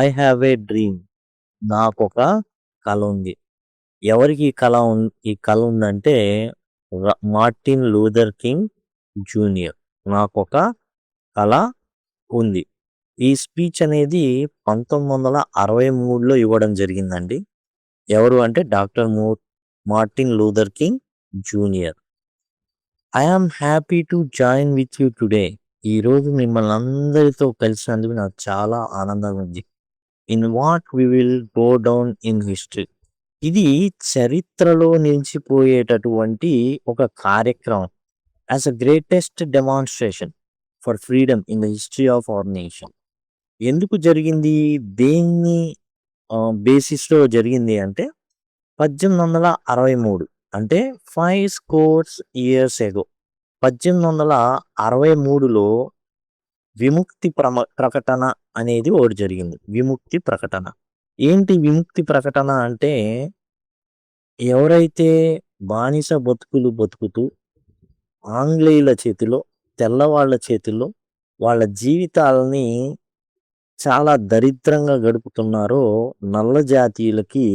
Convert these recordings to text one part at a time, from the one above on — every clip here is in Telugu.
I have a dream. నాకొక కల ఉంది. ఎవరికి ఈ కల ఉందంటే మార్టిన్ లూథర్ కింగ్ జూనియర్. నాకొక కల ఉంది. ఈ స్పీచ్ అనేది 1963లో ఇవ్వడం జరిగిందండి. ఎవరు అంటే doctor Martin Luther King junior. I am happy to join with you today. ఈరోజు మిమ్మల్ని అందరితో కలిసినందుకు నాకు చాలా ఆనందంగా ఉంది. In what we will go down in history. ఇది చరిత్రలో నిలిచిపోయేటటువంటి ఒక కార్యక్రమం. As a greatest demonstration for freedom in the history of our nation. ఎందుకు జరిగింది? దేన్ని బేసిస్లో జరిగింది అంటే 1863 అంటే 5 scores years ago. 1863లో విముక్తి ప్రకటన అనేది ఒకటి జరిగింది. విముక్తి ప్రకటన. ఏంటి విముక్తి ప్రకటన అంటే, ఎవరైతే బానిస బతుకులు బతుకుతూ ఆంగ్లేయుల చేతిలో, తెల్లవాళ్ళ చేతిలో వాళ్ళ జీవితాలని చాలా దరిద్రంగా గడుపుతున్నారో నల్ల జాతీయులకి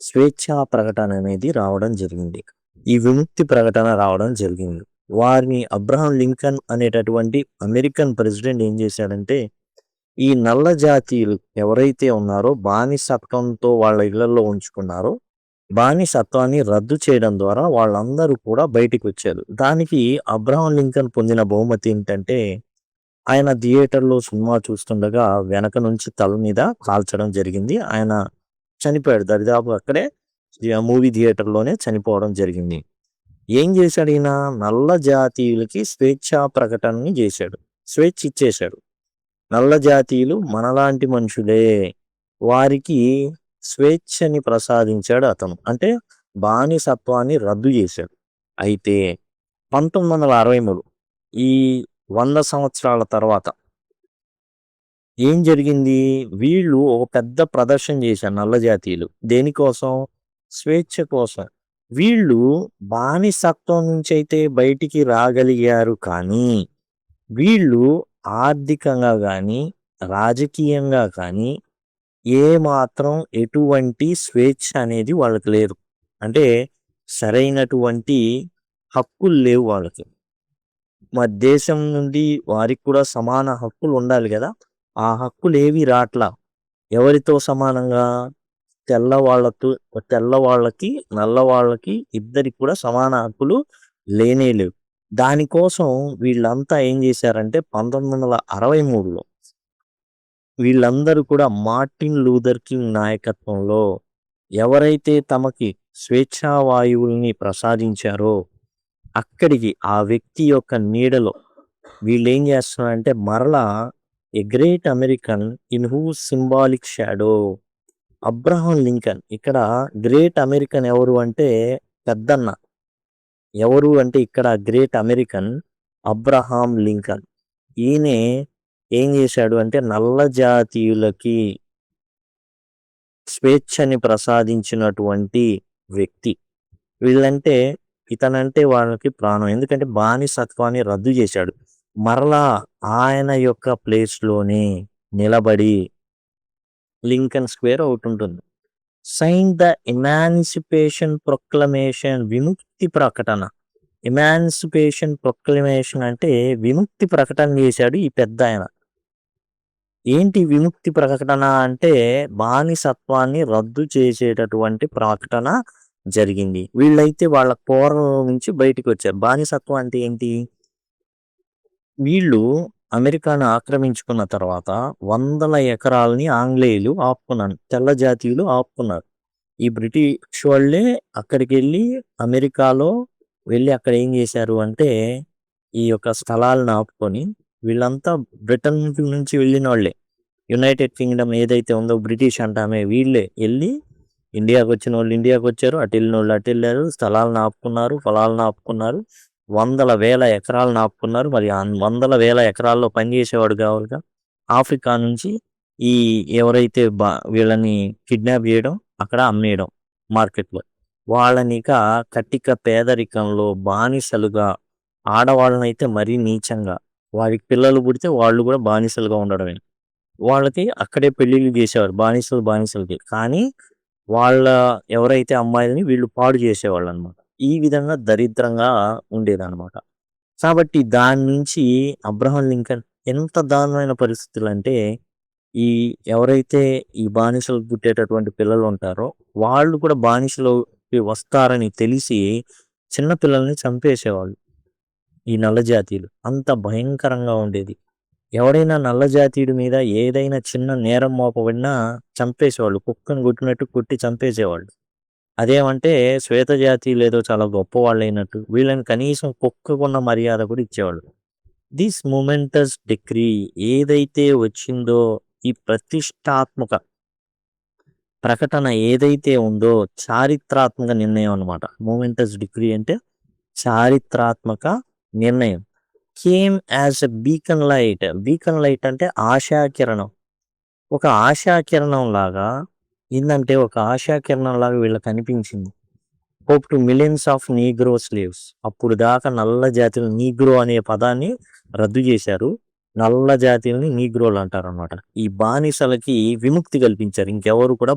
స్వేచ్ఛా ప్రకటన అనేది రావడం జరిగింది. ఈ విముక్తి ప్రకటన రావడం జరిగింది. వారిని అబ్రహాం లింకన్ అనేటటువంటి అమెరికన్ ప్రెసిడెంట్ ఏం చేశాడంటే, ఈ నల్ల జాతీయులు ఎవరైతే ఉన్నారో బానిసత్వంతో వాళ్ళ ఇళ్లలో ఉంచుకున్నారో బానిసత్వాన్ని రద్దు చేయడం ద్వారా వాళ్ళందరూ కూడా బయటికి వచ్చారు. దానికి అబ్రహాం లింకన్ పొందిన బహుమతి ఏంటంటే, ఆయన థియేటర్లో సినిమా చూస్తుండగా వెనక నుంచి తల మీద కాల్చడం జరిగింది. ఆయన చనిపోయాడు. దరిదాపు అక్కడే మూవీ థియేటర్లోనే చనిపోవడం జరిగింది. ఏం చేశాడు ఈయన? నల్ల జాతీయులకి స్వేచ్ఛా ప్రకటనని చేశాడు. స్వేచ్ఛ ఇచ్చేశాడు. నల్ల జాతీయులు మనలాంటి మనుషులే, వారికి స్వేచ్ఛని ప్రసాదించాడు అతను. అంటే బానిసత్వాన్ని రద్దు చేశాడు. అయితే 1963 ఈ 100 సంవత్సరాల తర్వాత ఏం జరిగింది? వీళ్ళు ఒక పెద్ద ప్రదర్శన చేశారు నల్ల జాతీయులు. దేనికోసం? స్వేచ్ఛ కోసం. వీళ్ళు బానిసత్వం నుంచి అయితే బయటికి రాగలిగారు, కానీ వీళ్ళు ఆర్థికంగా కానీ రాజకీయంగా కానీ ఏమాత్రం ఎటువంటి స్వేచ్ఛ అనేది వాళ్ళకి లేదు. అంటే సరైనటువంటి హక్కులు లేవు వాళ్ళకి. మా దేశం నుండి వారికి కూడా సమాన హక్కులు ఉండాలి కదా, ఆ హక్కులు ఏవి రాట్లా. ఎవరితో సమానంగా? తెల్లవాళ్ళకి నల్లవాళ్ళకి ఇద్దరికి కూడా సమాన హక్కులు లేనే లేవు. దానికోసం వీళ్ళంతా ఏం చేశారంటే 1963లో వీళ్ళందరూ కూడా మార్టిన్ లూథర్ కింగ్ నాయకత్వంలో ఎవరైతే తమకి స్వేచ్ఛా వాయువుల్ని ప్రసాదించారో అక్కడికి ఆ వ్యక్తి యొక్క నీడలో వీళ్ళు ఏం చేస్తున్నారంటే మరలా a great American in who symbolic shadow Abraham Lincoln. ఇక్కడ గ్రేట్ అమెరికన్ ఎవరు అంటే పెద్దన్న. ఎవరు అంటే ఇక్కడ గ్రేట్ అమెరికన్ అబ్రహాం లింకన్. ఈయనే ఏం చేశాడు అంటే నల్ల జాతీయులకి స్వేచ్ఛని ప్రసాదించినటువంటి వ్యక్తి. వీళ్ళంటే ఇతనంటే వాళ్ళకి ప్రాణం. ఎందుకంటే బానిసత్వాన్ని రద్దు చేశాడు. మరలా ఆయన యొక్క ప్లేస్లోనే నిలబడి లింకన్ స్క్వేర్ ఒకటి ఉంటుంది. Sign the emancipation proclamation. విముక్తి ప్రకటన. ఎమాన్సిపేషన్ ప్రొక్లమేషన్ అంటే విముక్తి ప్రకటన చేశాడు ఈ పెద్ద ఆయన. ఏంటి విముక్తి ప్రకటన అంటే బానిసత్వాన్ని రద్దు చేసేటటువంటి ప్రకటన జరిగింది. వీళ్ళైతే వాళ్ళ పూర్వం నుంచి బయటికి వచ్చారు. బానిసత్వం అంటే ఏంటి? వీళ్ళు అమెరికాను ఆక్రమించుకున్న తర్వాత 100 ఎకరాలని ఆంగ్లేయులు ఆపుకున్నారు, తెల్ల జాతీయులు ఆపుకున్నారు. ఈ బ్రిటిష్ వాళ్ళే అక్కడికి వెళ్ళి అమెరికాలో వెళ్ళి అక్కడ ఏం చేశారు అంటే ఈ యొక్క స్థలాలను ఆపుకొని, వీళ్ళంతా బ్రిటన్ నుంచి వెళ్ళిన వాళ్ళే. యునైటెడ్ కింగ్డమ్ ఏదైతే ఉందో బ్రిటిష్ అంటామే, వీళ్ళే వెళ్ళి ఇండియాకి వచ్చిన వాళ్ళు ఇండియాకి వచ్చారు, అటు వెళ్ళిన వాళ్ళు అటు వెళ్ళారు, స్థలాలను ఆపుకున్నారు, పొలాలను ఆపుకున్నారు, 100,000 ఎకరాలను ఆపుకున్నారు. మరి 100,000 ఎకరాల్లో పనిచేసేవాడు కావాలిగా. ఆఫ్రికా నుంచి ఈ ఎవరైతే వీళ్ళని కిడ్నాప్ చేయడం, అక్కడ అమ్మేయడం మార్కెట్లో, వాళ్ళనిక కటిక పేదరికంలో బానిసలుగా, ఆడవాళ్ళనైతే మరీ నీచంగా, వారికి పిల్లలు పుడితే వాళ్ళు కూడా బానిసలుగా ఉండడమే. వాళ్ళకి అక్కడే పెళ్ళిళ్ళు చేసేవారు బానిసలకి. కానీ వాళ్ళ ఎవరైతే అమ్మాయిలని వీళ్ళు పాడు చేసేవాళ్ళనమాట. ఈ విధంగా దరిద్రంగా ఉండేదనమాట. కాబట్టి దాని నుంచి అబ్రహం లింకన్ ఎంత దారుణమైన పరిస్థితులంటే, ఈ ఎవరైతే ఈ బానిసలకు పుట్టేటటువంటి పిల్లలుంటారో, వాళ్ళు కూడా బానిసలోకి వస్తారని తెలిసి చిన్న పిల్లల్ని చంపేసేవాళ్ళు. ఈ నల్ల జాతీయులు. అంత భయంకరంగా ఉండేది. ఎవడైనా నల్ల జాతీయుడి మీద ఏదైనా చిన్న నేరం మోపబడినా చంపేసేవాళ్ళు. కుక్కని కొట్టినట్టు కొట్టి చంపేసేవాళ్ళు. అదేమంటే శ్వేత జాతీయులేదో చాలా గొప్పవాళ్ళైనట్టు వీళ్ళని కనీసం కుక్కకున్న మర్యాద కూడా ఇచ్చేవాళ్ళు. దిస్ మొమెంటస్ డిక్రీ ఏదైతే వచ్చిందో ఈ ప్రతిష్టాత్మక ప్రకటన ఏదైతే ఉందో చారిత్రాత్మక నిర్ణయం అన్నమాట. మొమెంటస్ డిక్రీ అంటే చారిత్రాత్మక నిర్ణయం. Came as a beacon light. Beacon light అంటే ఆశాకిరణం. ఒక ఆశాకిరణం లాగా ఏందంటే ఒక ఆశాకిరణం లాగా వీళ్ళకి కనిపించింది. Hope to millions of Negro slaves. అప్పుడు దాకా నల్ల జాతులు నీగ్రో అనే పదాన్ని రద్దు చేశారు. నల్ల జాతీయుల్ని నీగ్రోలు అంటారనమాట. ఈ బానిసలకి విముక్తి కల్పించారు. ఇంకెవరు కూడా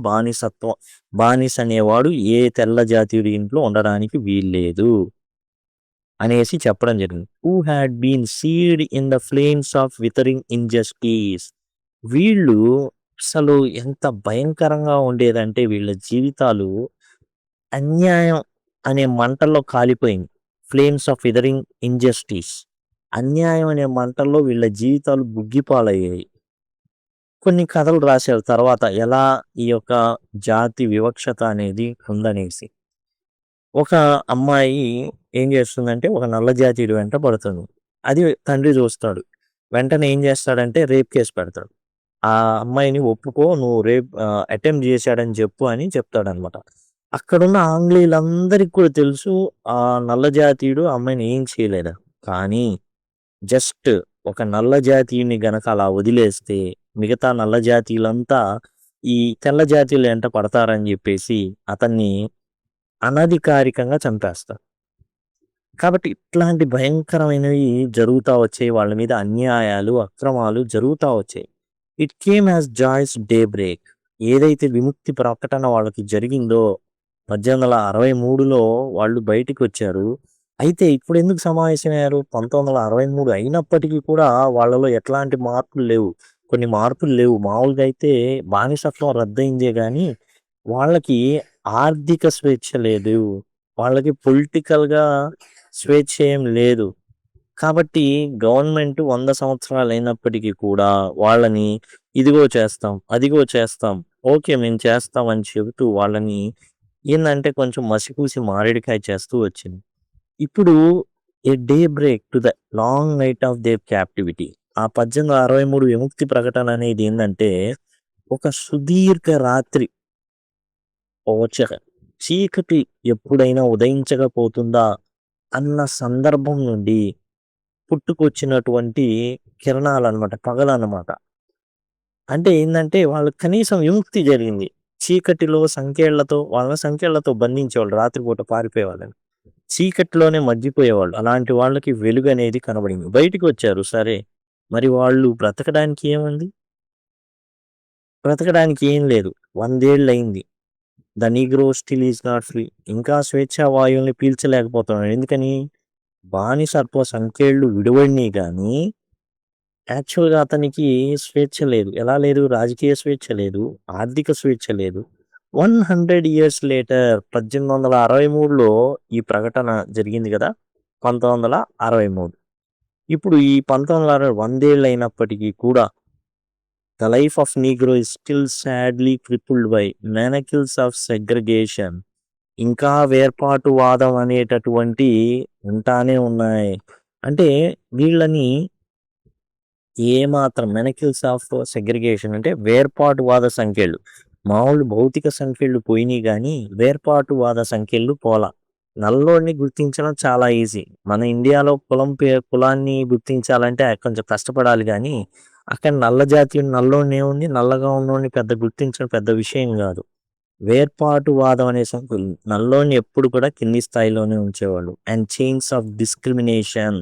బానిస అనేవాడు ఏ తెల్ల జాతీయుడి ఇంట్లో ఉండడానికి వీల్లేదు అనేసి చెప్పడం జరిగింది. Who had been seared in the flames of withering injustice. వీళ్ళు అసలు ఎంత భయంకరంగా ఉండేదంటే వీళ్ళ జీవితాలు అన్యాయం అనే మంటల్లో కాలిపోయింది. Flames of withering injustice. అన్యాయం అనే మంటల్లో వీళ్ళ జీవితాలు బుగ్గిపాలయ్యాయి. కొన్ని కథలు రాశారు తర్వాత ఎలా ఈ యొక్క జాతి వివక్షత అనేది ఉందనేసి. ఒక అమ్మాయి ఏం చేస్తుందంటే ఒక నల్ల జాతీయుడి వెంట పడుతుంది. అది తండ్రి చూస్తాడు. వెంటనే ఏం చేస్తాడంటే రేప్ కేసు పెడతాడు. ఆ అమ్మాయిని ఒప్పుకో నువ్వు అటెంప్ట్ చేశాడని చెప్పు అని చెప్తాడనమాట. అక్కడున్న ఆంగ్లేయులందరికి కూడా తెలుసు ఆ నల్ల జాతీయుడు ఆ అమ్మాయిని ఏం చేయలేదు. కానీ జస్ట్ ఒక నల్ల జాతీయుని గనక అలా వదిలేస్తే మిగతా నల్ల జాతీయులంతా ఈ తెల్ల జాతీయులు వెంట పడతారని చెప్పేసి అతన్ని అనధికారికంగా చంపేస్తారు. కాబట్టి ఇట్లాంటి భయంకరమైనవి జరుగుతా వచ్చాయి. వాళ్ళ మీద అన్యాయాలు, అక్రమాలు జరుగుతా వచ్చాయి. It came as joyous daybreak. ఏదైతే విముక్తి ప్రకటన వాళ్ళకి జరిగిందో 1863లో వాళ్ళు బయటికి వచ్చారు. అయితే ఇప్పుడు ఎందుకు సమావేశమయ్యారు? 1963 అయినప్పటికీ కూడా వాళ్ళలో ఎట్లాంటి మార్పులు లేవు. కొన్ని మార్పులు లేవు. మామూలుగా అయితే బానిసత్వం రద్దయిందే గానీ వాళ్ళకి ఆర్థిక స్వేచ్ఛ లేదు. వాళ్ళకి పొలిటికల్‌గా స్వేచ్ఛ ఏం లేదు. కాబట్టి గవర్నమెంట్ 100 సంవత్సరాలు అయినప్పటికీ కూడా వాళ్ళని ఇదిగో చేస్తాం, అదిగో చేస్తాం, ఓకే మేము చేస్తాం అని చెబుతూ వాళ్ళని ఏందంటే కొంచెం మసిపూసి మారేడుకాయ చేస్తూ వచ్చింది. ఇప్పుడు a daybreak to the long night of their captivity. ఆ 1863 విముక్తి ప్రకటన అనేది ఏందంటే ఒక సుదీర్ఘ రాత్రి వచ్చాక చీకటి ఎప్పుడైనా ఉదయించకపోతుందా అన్న సందర్భం నుండి పుట్టుకొచ్చినటువంటి కిరణాలన్నమాట. పగలన్నమాట. అంటే ఏందంటే వాళ్ళకి కనీసం విముక్తి జరిగింది. చీకటిలో వాళ్ళని సంకెళ్లతో బంధించేవాళ్ళు. రాత్రిపూట పారిపోయేవాళ్ళని. చీకటిలోనే మగ్గిపోయేవాళ్ళు. అలాంటి వాళ్ళకి వెలుగనేది కనబడింది. బయటికొచ్చారు సరే. మరి వాళ్ళు బ్రతకడానికి ఏముంది? బ్రతకడానికి ఏం లేదు. 100 ఏళ్లయింది. The Negro still is not free. ఇంకా స్వేచ్ఛా వాయువుల్ని పీల్చలేకపోతున్నాడు. ఎందుకని? బానిసత్వ సంకెళ్ళు విడివడినియి గానీ యాక్చువల్‌గా అతనికి స్వేచ్ఛ లేదు. ఎలా లేదు? రాజకీయ స్వేచ్ఛ లేదు. ఆర్థిక స్వేచ్ఛ లేదు. 100 ఇయర్స్ లేటర్ 1863లో ఈ ప్రకటన జరిగింది గదా! 1963. ఇప్పుడు ఈ 1960 100 ఏళ్లయినప్పటికీ కూడా the life of Negro is still sadly crippled by manacles of segregation. ఇంకా వేర్పాటువాదం అనేటటువంటి ఉంటానే ఉన్నాయి. అంటే వీళ్ళని ఏమాత్రం మెనకిల్స్ ఆఫ్ సెగ్రిగేషన్ అంటే వేర్పాటువాద సంఖ్యలు. మామూలు భౌతిక సంఖ్యలు పోయినాయి గానీ, వేర్పాటువాద సంఖ్యలు పోలా. నల్లోడిని గుర్తించడం చాలా ఈజీ. మన ఇండియాలో కులాన్ని గుర్తించాలంటే కొంచెం కష్టపడాలి గానీ, అక్కడ నల్ల జాతీయుడు నల్లోడినేముంది, నల్లగా ఉన్నోడిని పెద్ద గుర్తించడం పెద్ద విషయం గాదు. వేర్పాటువాదం అనే సంఖ్యలు నల్లోడిని ఎప్పుడు కూడా కింది స్థాయిలోనే ఉంచేవాళ్ళు. And chains of discrimination.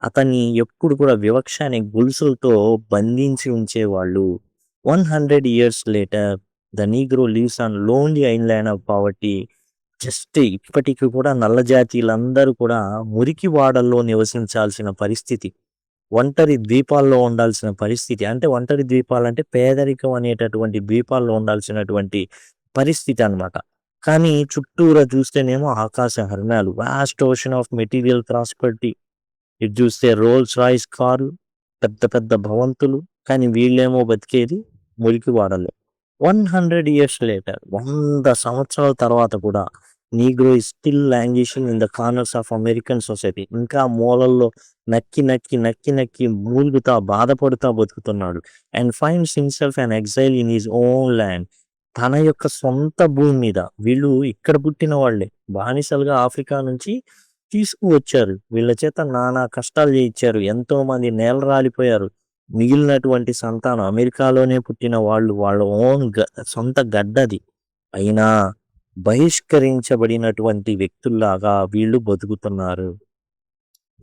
అతన్ని ఎప్పుడు కూడా వివక్ష అనే గొలుసులతో బంధించి ఉంచేవాళ్ళు. 100 years later, the Negro lives on lonely island of poverty. Just ఇప్పటికి కూడా నల్ల జాతీయులందరూ కూడా మురికి వాడల్లో నివసించాల్సిన పరిస్థితి. ఒంటరి ద్వీపాల్లో ఉండాల్సిన పరిస్థితి. అంటే ఒంటరి ద్వీపాలంటే పేదరికం అనేటటువంటి ద్వీపాల్లో ఉండాల్సినటువంటి పరిస్థితి అన్నమాట. కానీ చుట్టూరా చూస్తేనేమో ఆకాశ హర్మ్యాలు, vast ocean of material prosperity. ఇటు చూస్తే రోల్స్ రాయ్స్ కారు, పెద్ద పెద్ద భవంతులు. కానీ వీళ్ళేమో బతికేది మురికి వాడల్లో. 100 years later, 100 సంవత్సరాల తర్వాత కూడా Negro is still languishing in the corners of American society. ఇంకా మూలల్లో నక్కి నక్కి నక్కి నక్కి మూలుగుతా బాధపడుతా బతుకుతున్నాడు. And finds himself an exile in his own land. తన యొక్క సొంత భూమి మీద. వీళ్ళు ఇక్కడ పుట్టిన వాళ్ళే, బానిసలుగా ఆఫ్రికా నుంచి తీసుకువచ్చారు. వీళ్ళ చేత నానా కష్టాలు చేయించారు. ఎంతో మంది నేల రాలిపోయారు. మిగిలినటువంటి సంతానం అమెరికాలోనే పుట్టిన వాళ్ళు, వాళ్ళ ఓన్ సొంత గడ్డది అయినా బహిష్కరించబడినటువంటి వ్యక్తుల్లాగా వీళ్ళు బతుకుతున్నారు.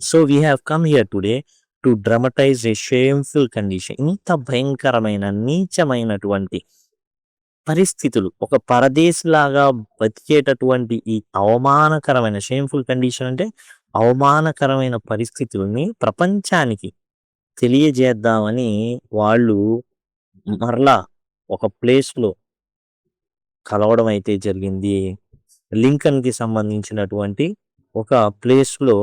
So we have come here today to dramatise A shameful condition. ఇంత భయంకరమైన నీచమైనటువంటి పరిస్థితులు, ఒక పరదేశిలాగా బతికేటటువంటి ఈ అవమానకరమైన షేమ్ఫుల్ కండిషన్ అంటే అవమానకరమైన పరిస్థితుల్ని ప్రపంచానికి తెలియజేద్దామని వాళ్ళు మరలా ఒక ప్లేస్లో కలవడం అయితే జరిగింది. లింకన్కి సంబంధించినటువంటి ఒక ప్లేస్లో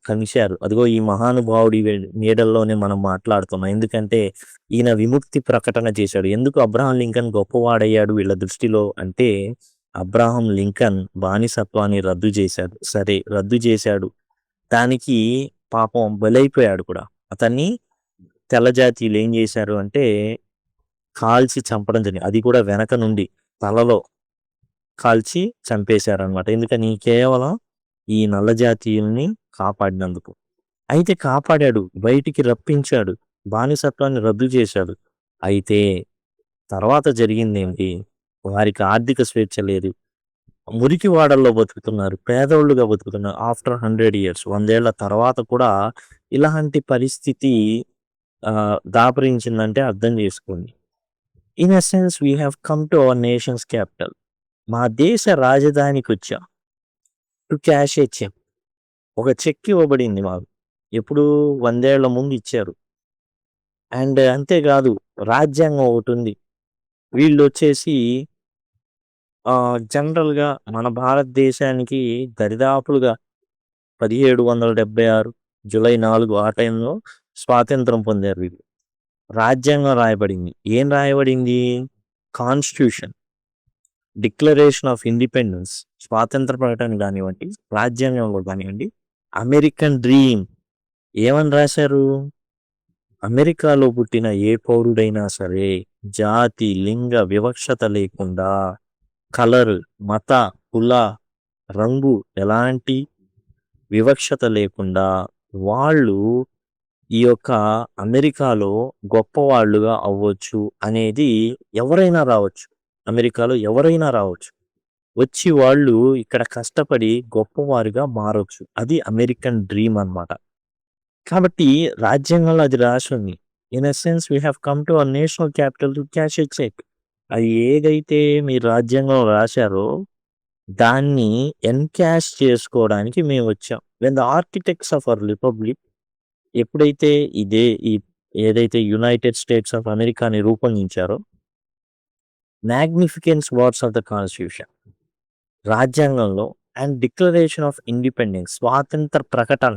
కలిశారు. అదిగో ఈ మహానుభావుడి నీడల్లోనే మనం మాట్లాడుతున్నాం. ఎందుకంటే ఈయన విముక్తి ప్రకటన చేశాడు. ఎందుకు అబ్రహాం లింకన్ గొప్పవాడయ్యాడు వీళ్ళ దృష్టిలో అంటే, అబ్రహాం లింకన్ బానిసత్వాన్ని రద్దు చేశాడు. సరే రద్దు చేశాడు, దానికి పాపం బలైపోయాడు కూడా. అతన్ని తెల్ల జాతీయులు ఏం చేశారు అంటే కాల్చి చంపడం జరిగింది. అది కూడా వెనక నుండి తలలో కాల్చి చంపేశారనమాట. ఎందుకని? కేవలం ఈ నల్ల జాతీయుల్ని కాపాడినందుకు. అయితే కాపాడాడు, బయటికి రప్పించాడు, బానిసత్వాన్ని రద్దు చేశాడు. అయితే తర్వాత జరిగింది ఏంటి? వారికి ఆర్థిక స్వేచ్ఛ లేదు, మురికి వాడల్లో బతుకుతున్నారు, పేదోళ్ళుగా బతుకుతున్నారు. ఆఫ్టర్ 100 years, 100 ఏళ్ల తర్వాత కూడా ఇలాంటి పరిస్థితి దాపరించిందంటే అర్థం చేసుకోండి. In a sense we have come to hour nations capital. మా దేశ రాజధానికి వచ్చాం టు క్యాష్ ఏ చెక్. ఒక చెక్ ఇవ్వబడింది మాకు. ఎప్పుడు? 100 ఏళ్ల ముందు ఇచ్చారు. అండ్ అంతేకాదు, రాజ్యాంగం ఒకటి ఉంది. వీళ్ళు వచ్చేసి జనరల్గా మన భారతదేశానికి దరిదాపులుగా 1776 జూలై 4 ఆ టైంలో స్వాతంత్రం పొందారు వీళ్ళు. రాజ్యాంగం రాయబడింది. ఏం రాయబడింది? కాన్స్టిట్యూషన్, డిక్లరేషన్ ఆఫ్ ఇండిపెండెన్స్, స్వాతంత్ర ప్రకటన కానివ్వండి, రాజ్యాంగంలో కానివ్వండి, అమెరికన్ డ్రీమ్ ఏమని రాశారు? అమెరికాలో పుట్టిన ఏ పౌరుడైనా సరే జాతి, లింగ వివక్షత లేకుండా, కలర్, మత, కుల, రంగు ఎలాంటి వివక్షత లేకుండా వాళ్ళు ఈ యొక్క అమెరికాలో గొప్పవాళ్ళుగా అవ్వచ్చు అనేది. ఎవరైనా రావచ్చు, అమెరికాలో ఎవరైనా రావచ్చు, వచ్చి వాళ్ళు ఇక్కడ కష్టపడి గొప్పవారుగా మారవచ్చు. అది అమెరికన్ డ్రీమ్ అన్నమాట. కాబట్టి రాజ్యాంగంలో అది రాసింది. In a sense we have come to our national capital to cash a cheque. అది ఏదైతే మీరు రాజ్యాంగంలో రాశారో దాన్ని ఎన్కాష్ చేసుకోవడానికి మేము వచ్చాం. When the architects of our republic, ఎప్పుడైతే ఏదైతే యునైటెడ్ స్టేట్స్ ఆఫ్ అమెరికాని రూపొందించారో, magnificence words of the constitution, రాజ్యాంగంలో, అండ్ డిక్లరేషన్ ఆఫ్ ఇండిపెండెన్స్, స్వాతంత్ర ప్రకటన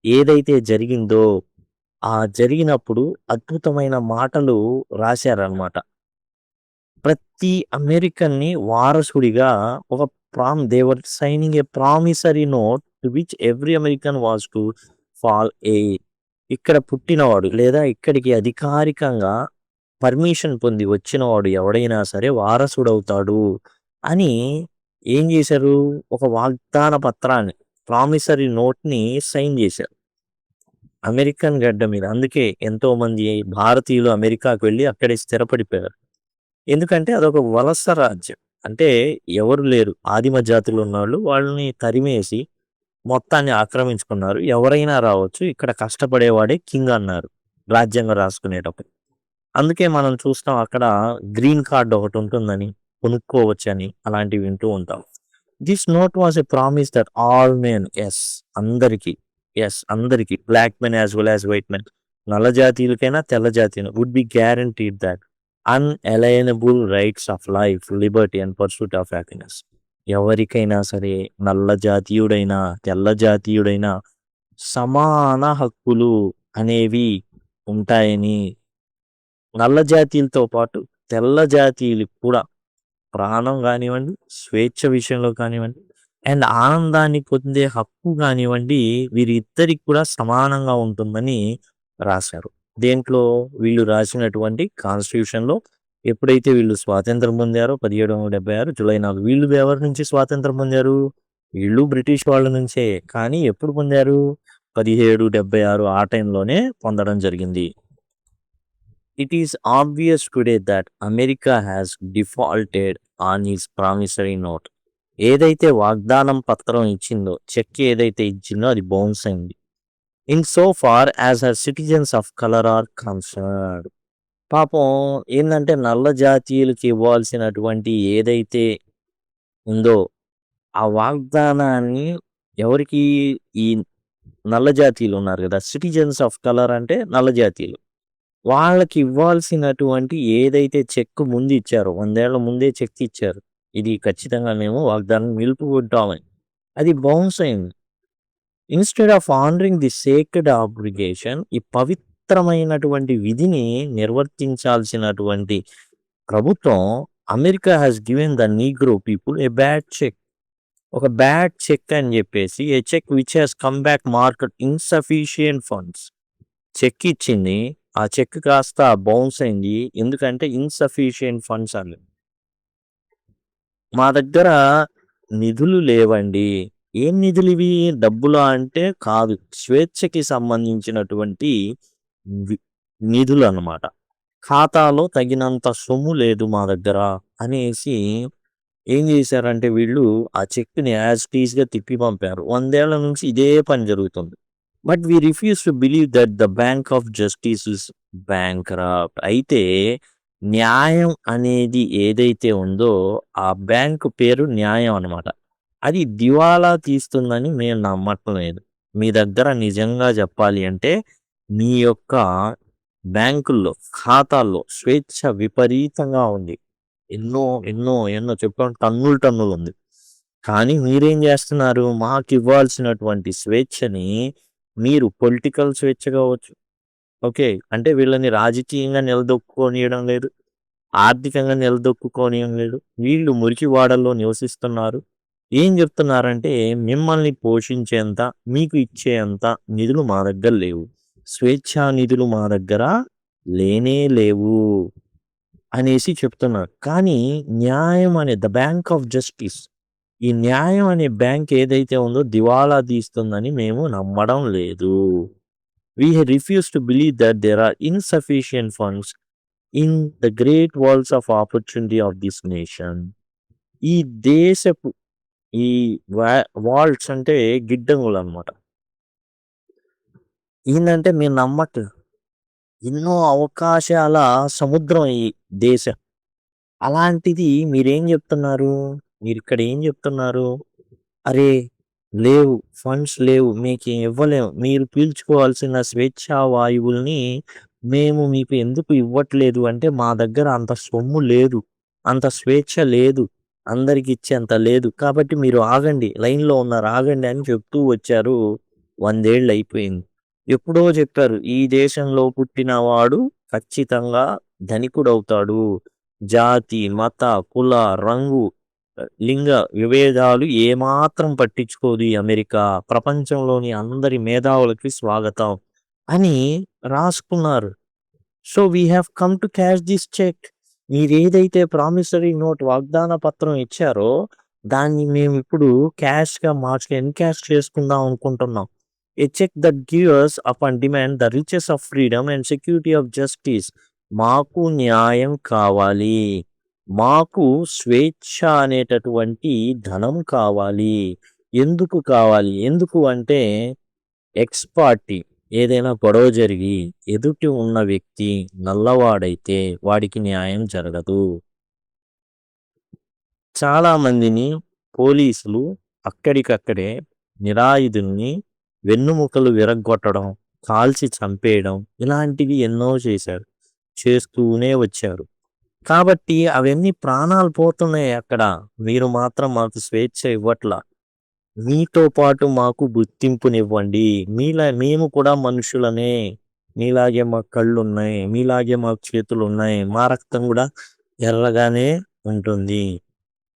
ఏదైతే జరిగిందో ఆ జరిగినప్పుడు అద్భుతమైన మాటలు రాశారనమాట. ప్రతి అమెరికన్ని వారసుడిగా ఒక they were signing a promissory note to which every American was to fall heir. ఇక్కడ పుట్టినవాడు లేదా ఇక్కడికి అధికారికంగా పర్మిషన్ పొంది వచ్చినవాడు ఎవడైనా సరే వారసుడవుతాడు అని ఏం చేశారు? ఒక వాగ్దాన పత్రాన్ని, ప్రామిసరీ నోట్ని సైన్ చేశారు అమెరికన్ గడ్డ మీద. అందుకే ఎంతో మంది భారతీయులు అమెరికాకు వెళ్ళి అక్కడే స్థిరపడిపోయారు. ఎందుకంటే అదొక వలస రాజ్యం. అంటే ఎవరు లేరు, ఆదిమ జాతులు ఉన్నవాళ్ళు, వాళ్ళని తరిమేసి మొత్తాన్ని ఆక్రమించుకున్నారు. ఎవరైనా రావచ్చు, ఇక్కడ కష్టపడేవాడే కింగ్ అన్నారు రాజ్యాంగం రాసుకునేటప్పుడు. అందుకే మనం చూస్తాం అక్కడ గ్రీన్ కార్డ్ ఒకటి ఉంటుందని, కొనుక్కోవచ్చని అలాంటివి వింటూ ఉంటాం. This note was a promise that all men అందరికి black men as well as white men, నల్ల జాతీయులకైనా తెల్ల జాతీయులు would be guaranteed that unalienable rights of life, liberty and pursuit of happiness. ఎవరికైనా సరే నల్ల జాతీయుడైనా తెల్ల జాతీయుడైనా సమాన హక్కులు అనేవి ఉంటాయని, నల్ల జాతీయులతో పాటు తెల్ల జాతీయులకు కూడా ప్రాణం కానివ్వండి, స్వేచ్ఛ విషయంలో కానివ్వండి, అండ్ ఆనందాన్ని పొందే హక్కు కానివ్వండి, వీరిద్దరికి కూడా సమానంగా ఉంటుందని రాశారు. దేంట్లో? వీళ్ళు రాసినటువంటి కాన్స్టిట్యూషన్లో. ఎప్పుడైతే వీళ్ళు స్వాతంత్రం పొందారో 1776 జూలై 4. వీళ్ళు ఎవరి నుంచి స్వాతంత్రం పొందారు? వీళ్ళు బ్రిటిష్ వాళ్ళ నుంచే. కానీ ఎప్పుడు పొందారు? 1776 ఆ టైంలోనే పొందడం జరిగింది. It is obvious today that America has defaulted on his promissory note. ఏదైతే వాగ్దానం పత్రం ఇచ్చిందో, చెక్ ఏదైతే ఇచ్చిందో అది బౌన్స్ అయింది. In so far as her citizens of colour are concerned. పాపం ఏందంటే నల్ల జాతీయులకి ఇవ్వాల్సినటువంటి ఏదైతే ఉందో ఆ వాగ్దానాన్ని ఎవరికి, ఈ నల్ల జాతీయులు ఉన్నారు కదా, సిటిజన్స్ ఆఫ్ కలర్ అంటే నల్ల జాతీయులు, వాళ్ళకి ఇవ్వాల్సినటువంటి ఏదైతే చెక్ ముందు ఇచ్చారో, 100 ఏళ్ల ముందే చెక్ ఇచ్చారు, ఇది ఖచ్చితంగా మేము వాగ్దానం నిలుపుకుంటామని, అది బౌన్స్ అయింది. Instead of honouring the sacred obligation, ఈ పవిత్రమైనటువంటి విధిని నిర్వర్తించాల్సినటువంటి ప్రభుత్వం, America has given the Negro people a bad cheque, ఒక బ్యాడ్ చెక్ అని చెప్పేసి, a cheque which has come back marked insufficient funds, cheque ఇచ్చింది, ఆ చెక్ కాస్త బౌన్స్ అయింది. ఎందుకంటే ఇన్సఫిషియంట్ ఫండ్స్ అని, మా దగ్గర నిధులు లేవండి. ఏం నిధులు ఇవి? డబ్బులా అంటే కాదు, స్వేచ్ఛకి సంబంధించినటువంటి నిధులు అన్నమాట. ఖాతాలో తగినంత సొమ్ము లేదు మా దగ్గర అనేసి ఏం చేశారంటే వీళ్ళు ఆ చెక్ని యాజ్ టీజ్గా తిప్పి పంపారు. 100 ఏళ్ల నుంచి ఇదే పని జరుగుతుంది. But we refuse to believe that the bank of justice is bankrupt. అయితే న్యాయం అనేది ఏదైతే ఉందో ఆ బ్యాంకు పేరు న్యాయం అనమాట, అది దివాలా తీస్తుందని మేము నమ్మటం లేదు. మీ దగ్గర నిజంగా చెప్పాలి అంటే మీ యొక్క బ్యాంకుల్లో ఖాతాల్లో స్వేచ్ఛ విపరీతంగా ఉంది. ఎన్నో ఎన్నో ఎన్నో చెప్పాలంటే టన్నులు ఉంది. కానీ మీరేం చేస్తున్నారు? మాకు ఇవ్వాల్సినటువంటి స్వేచ్ఛని మీరు పొలిటికల్ స్వేచ్ఛ కావచ్చు, ఓకే, అంటే వీళ్ళని రాజకీయంగా నిలదొక్కుకోనియడం లేదు, ఆర్థికంగా నిలదొక్కుకోనియడం లేదు. వీళ్ళు మురికివాడల్లో నివసిస్తున్నారు. ఏం చెప్తున్నారంటే మిమ్మల్ని పోషించేంత, మీకు ఇచ్చేంత నిధులు మా దగ్గర లేవు, స్వేచ్ఛా నిధులు మా దగ్గర లేనే లేవు అనేసి చెప్తున్నారు. కానీ న్యాయం అనే ద బ్యాంక్ ఆఫ్ జస్టిస్, ఈ న్యాయం అనే బ్యాంక్ ఏదైతే ఉందో దివాలా తీస్తుందని మేము నమ్మడం లేదు. We refuse to believe that there are insufficient funds in the great walls of opportunity of this nation. ఈ దేశపు ఈ వాల్స్ అంటే గిడ్డంగులు అనమాట. ఏంటంటే మీరు నమ్మట్లేదు, ఎన్నో అవకాశాల సముద్రం ఈ దేశం. అలాంటిది మీరేం చెప్తున్నారు? మీరు ఇక్కడ ఏం చెప్తున్నారు? అరే లేవు, ఫండ్స్ లేవు, మీకు ఇవ్వలేము, మీరు పీల్చుకోవాల్సిన స్వేచ్ఛా వాయువుల్ని మేము మీకు ఎందుకు ఇవ్వట్లేదు అంటే మా దగ్గర అంత సొమ్ము లేదు, అంత స్వేచ్ఛ లేదు, అందరికి ఇచ్చేంత లేదు, కాబట్టి మీరు ఆగండి, లైన్లో ఉన్నారు ఆగండి అని చెప్తూ వచ్చారు. 100 ఏళ్ళు అయిపోయింది. ఎప్పుడో చెప్పారు ఈ దేశంలో పుట్టినవాడు ఖచ్చితంగా ధనికుడవుతాడు, జాతి, మత, కుల, రంగు, లింగ విభేదాలు ఏమాత్రం పట్టించుకోదు ఈ అమెరికా, ప్రపంచంలోని అందరి మేధావులకి స్వాగతం అని రాసుకున్నారు. So we have come to cash this cheque. మీరు ఏదైతే ప్రామిసరీ నోట్ వాగ్దాన పత్రం ఇచ్చారో దాన్ని మేము ఇప్పుడు క్యాష్గా ఎన్కాష్ చేసుకుందాం అనుకుంటున్నాం. A cheque that gives up and demand the riches of freedom and security of justice. మాకు న్యాయం కావాలి, మాకు స్వేచ్ఛ అనేటటువంటి ధనం కావాలి. ఎందుకు కావాలి? ఎందుకు అంటే ఎక్స్ పార్టీ ఏదైనా గొడవ జరిగి ఎదుటి ఉన్న వ్యక్తి నల్లవాడైతే వాడికి న్యాయం జరగదు. చాలా మందిని పోలీసులు అక్కడికక్కడే నిరాయుధుల్ని వెన్నుముకలు విరగ్గొట్టడం, కాల్చి చంపేయడం ఇలాంటివి ఎన్నో చేస్తూనే వచ్చారు. కాబట్టి అవన్నీ ప్రాణాలు పోతున్నాయి అక్కడ. మీరు మాత్రం మాకు స్వేచ్ఛ ఇవ్వట్లా. మీతో పాటు మాకు గుర్తింపునివ్వండి. మేము కూడా మనుషులమే. మీలాగే మాకు కళ్ళున్నాయి. మీలాగే మాకు చేతులున్నాయి. మా రక్తం కూడా ఎర్రగానే ఉంటుంది.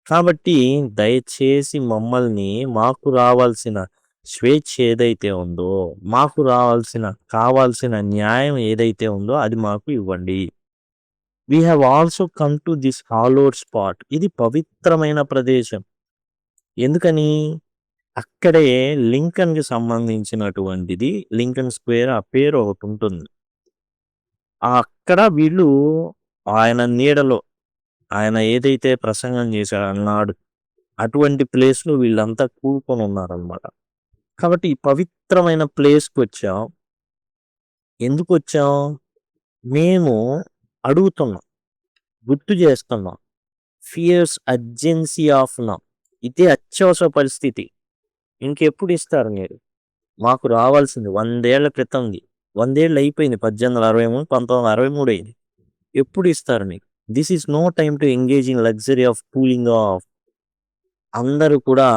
కాబట్టి దయచేసి మమ్మల్ని మాకు రావాల్సిన స్వేచ్ఛ ఏదైతే ఉందో, మాకు కావాల్సిన న్యాయం ఏదైతే ఉందో అది మాకు ఇవ్వండి. We have also come to this hallowed spot. ఇది పవిత్రమైన ప్రదేశం. ఎందుకని? అక్కడే లింకన్‌కి సంబంధించినటువంటిది లింకన్ స్క్వేర్ ఆ పేరు ఒకటుంటుంది. అక్కడ వీళ్ళు ఆయన నీడలో ఆయన ఏదైతే ప్రసంగం చేశాడో అన్నాడు అటువంటి ప్లేస్‌లో వీళ్ళంతా కూడుకొని ఉన్నారనమాట. కాబట్టి ఈ పవిత్రమైన ప్లేస్‌కొచ్చాం. ఎందుకొచ్చాం? మేము అడుగుతున్నాం. గుర్తు చేస్తున్నాం. Fears urgency of now. ఇదే అత్యవసర పరిస్థితి. ఇంకెప్పుడు ఇస్తారు మీరు? మాకు రావాల్సింది 100 ఏళ్ల క్రితంది. 100 ఏళ్ళు అయిపోయింది. 1863, 1963 అయింది. ఎప్పుడు ఇస్తారు మీకు? This is no time to engage in luxury of cooling off. అందరూ కూడా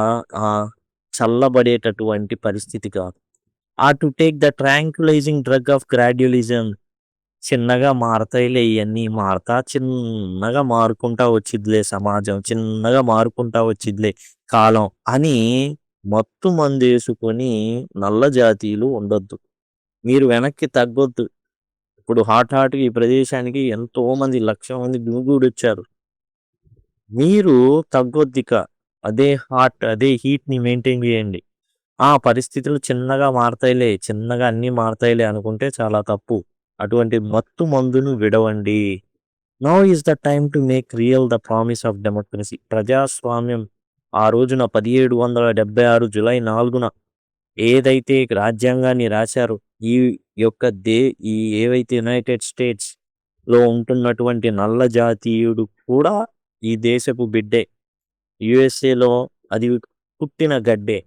చల్లబడేటటువంటి పరిస్థితి కాదు. To take the tranquillising drug of gradualism. చిన్నగా మారతాయిలే ఇవన్నీ చిన్నగా మారుకుంటా వచ్చిద్లే సమాజం, చిన్నగా మారుకుంటా వచ్చిద్లే కాలం అని మత్తు మందేసుకొని నల్ల జాతీయులు ఉండొద్దు. మీరు వెనక్కి తగ్గొద్దు. ఇప్పుడు హాట్‌గా ఈ ప్రదేశానికి ఎంతో మంది 1,00,000 మంది గుమిగూడొచ్చారు. మీరు తగ్గొద్దిక. అదే హీట్‌ని మెయింటైన్ చేయండి. పరిస్థితులు చిన్నగా మారతాయిలే, చిన్నగా అన్నీ మారతాయిలే అనుకుంటే చాలా తప్పు. అటువంటి మత్తు మందును విడవండి. Now is the time to make real the promise of democracy. ప్రజాస్వామ్యం ఆ రోజున 1776 జూలై 4న ఏదైతే రాజ్యాంగాన్ని రాశారో ఈ ఈ ఏవైతే యునైటెడ్ స్టేట్స్ లో ఉంటున్నటువంటి నల్ల జాతీయుడు కూడా ఈ దేశపు బిడ్డే. యుఎస్ఏలో అది పుట్టిన గడ్డే.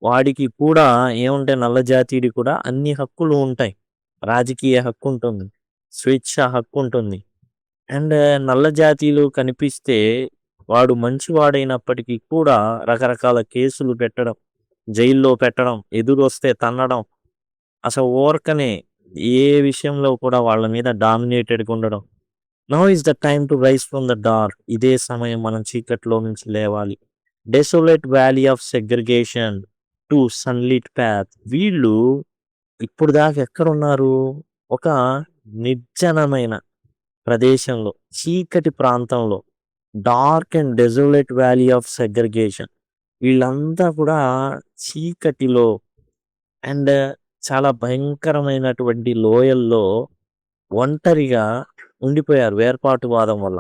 వాడికి కూడా ఏముంటాయి? నల్ల జాతీయుడి కూడా అన్ని హక్కులు ఉంటాయి. రాజకీయ హక్కు ఉంటుంది, స్వేచ్ఛ హక్కు ఉంటుంది. అండ్ నల్ల జాతీయులు కనిపిస్తే వాడు మంచివాడైనప్పటికీ కూడా రకరకాల కేసులు పెట్టడం, జైల్లో పెట్టడం, ఎదురొస్తే తన్నడం, అసలు ఊరకనే ఏ విషయంలో కూడా వాళ్ళ మీద డామినేటెడ్గా ఉండడం. Now is the time to rise from the dark. ఇదే సమయం మనం చీకట్లో నుంచి లేవాలి. Desolate valley of segregation to sunlit path. వీళ్ళు ఇప్పుడు దాకా ఎక్కడున్నారు? ఒక నిర్జనమైన ప్రదేశంలో, చీకటి ప్రాంతంలో, dark and desolate valley of segregation. వీళ్ళంతా కూడా చీకటిలో అండ్ చాలా భయంకరమైనటువంటి లోయల్లో ఒంటరిగా ఉండిపోయారు వేర్పాటువాదం వల్ల.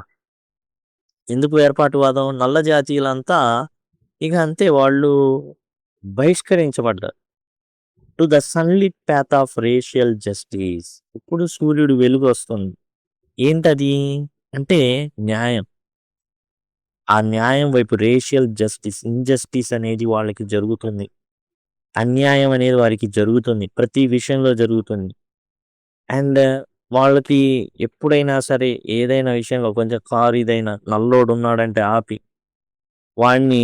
ఎందుకు వేర్పాటువాదం? నల్ల జాతీయులంతా ఇక అంతే, వాళ్ళు బహిష్కరించబడ్డారు. To the sunlit path of racial justice. ఇప్పుడు సూర్యుడు వెలుగు వస్తుంది. ఏంటది అంటే న్యాయం. ఆ న్యాయం వైపు రేషియల్ జస్టిస్, ఇంజస్టిస్ అనేది వాళ్ళకి జరుగుతుంది. అన్యాయం అనేది వారికి జరుగుతుంది. ప్రతి విషయంలో జరుగుతుంది. అండ్ వాళ్ళకి ఎప్పుడైనా సరే ఏదైనా విషయంలో కొంచెం కారు ఇదైనా నల్లోడు ఉన్నాడంటే ఆపి వాడిని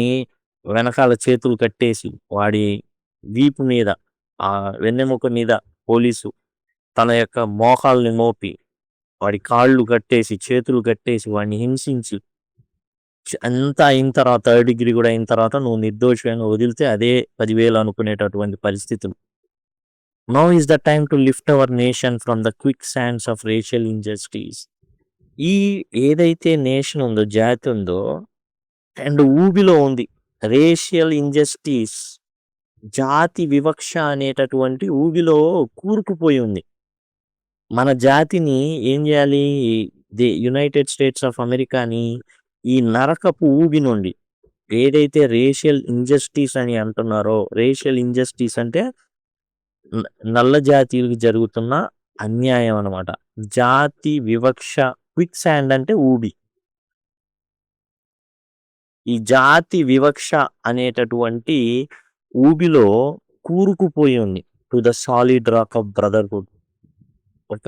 వెనకాల చేతులు కట్టేసి వాడి వీపు మీద వెన్నెముక మీద పోలీసు తన యొక్క మోకాల్ని మోపి వాడి కాళ్ళు కట్టేసి చేతులు కట్టేసి వాడిని హింసించి అంతా అయిన తర్వాత 3rd డిగ్రీ కూడా అయిన తర్వాత నువ్వు నిర్దోషంగా వదిలితే అదే 10,000 అనుకునేటటువంటి పరిస్థితులు. Now is the time to lift our nation from the quick sands of racial injustice. ఈ ఏదైతే నేషన్ ఉందో, జాతి ఉందో అండ్ ఊబిలో ఉంది. రేషియల్ ఇంజస్టిస్, జాతి వివక్ష అనేటటువంటి ఊబిలో కూరుకుపోయి ఉంది. మన జాతిని ఏం చేయాలి? యునైటెడ్ స్టేట్స్ ఆఫ్ అమెరికాని ఈ నరకపు ఊబి నుండి, ఏదైతే రేషియల్ ఇంజస్టిస్ అని అంటున్నారో, రేషియల్ ఇంజస్టిస్ అంటే న నల్ల జాతీయులకు జరుగుతున్న అన్యాయం అన్నమాట. జాతి వివక్ష క్విక్సాండ్ అంటే ఊబి. ఈ జాతి వివక్ష అనేటటువంటి ఊబిలో కూరుకుపోయి ఉంది. To the solid rock of brotherhood. ఒక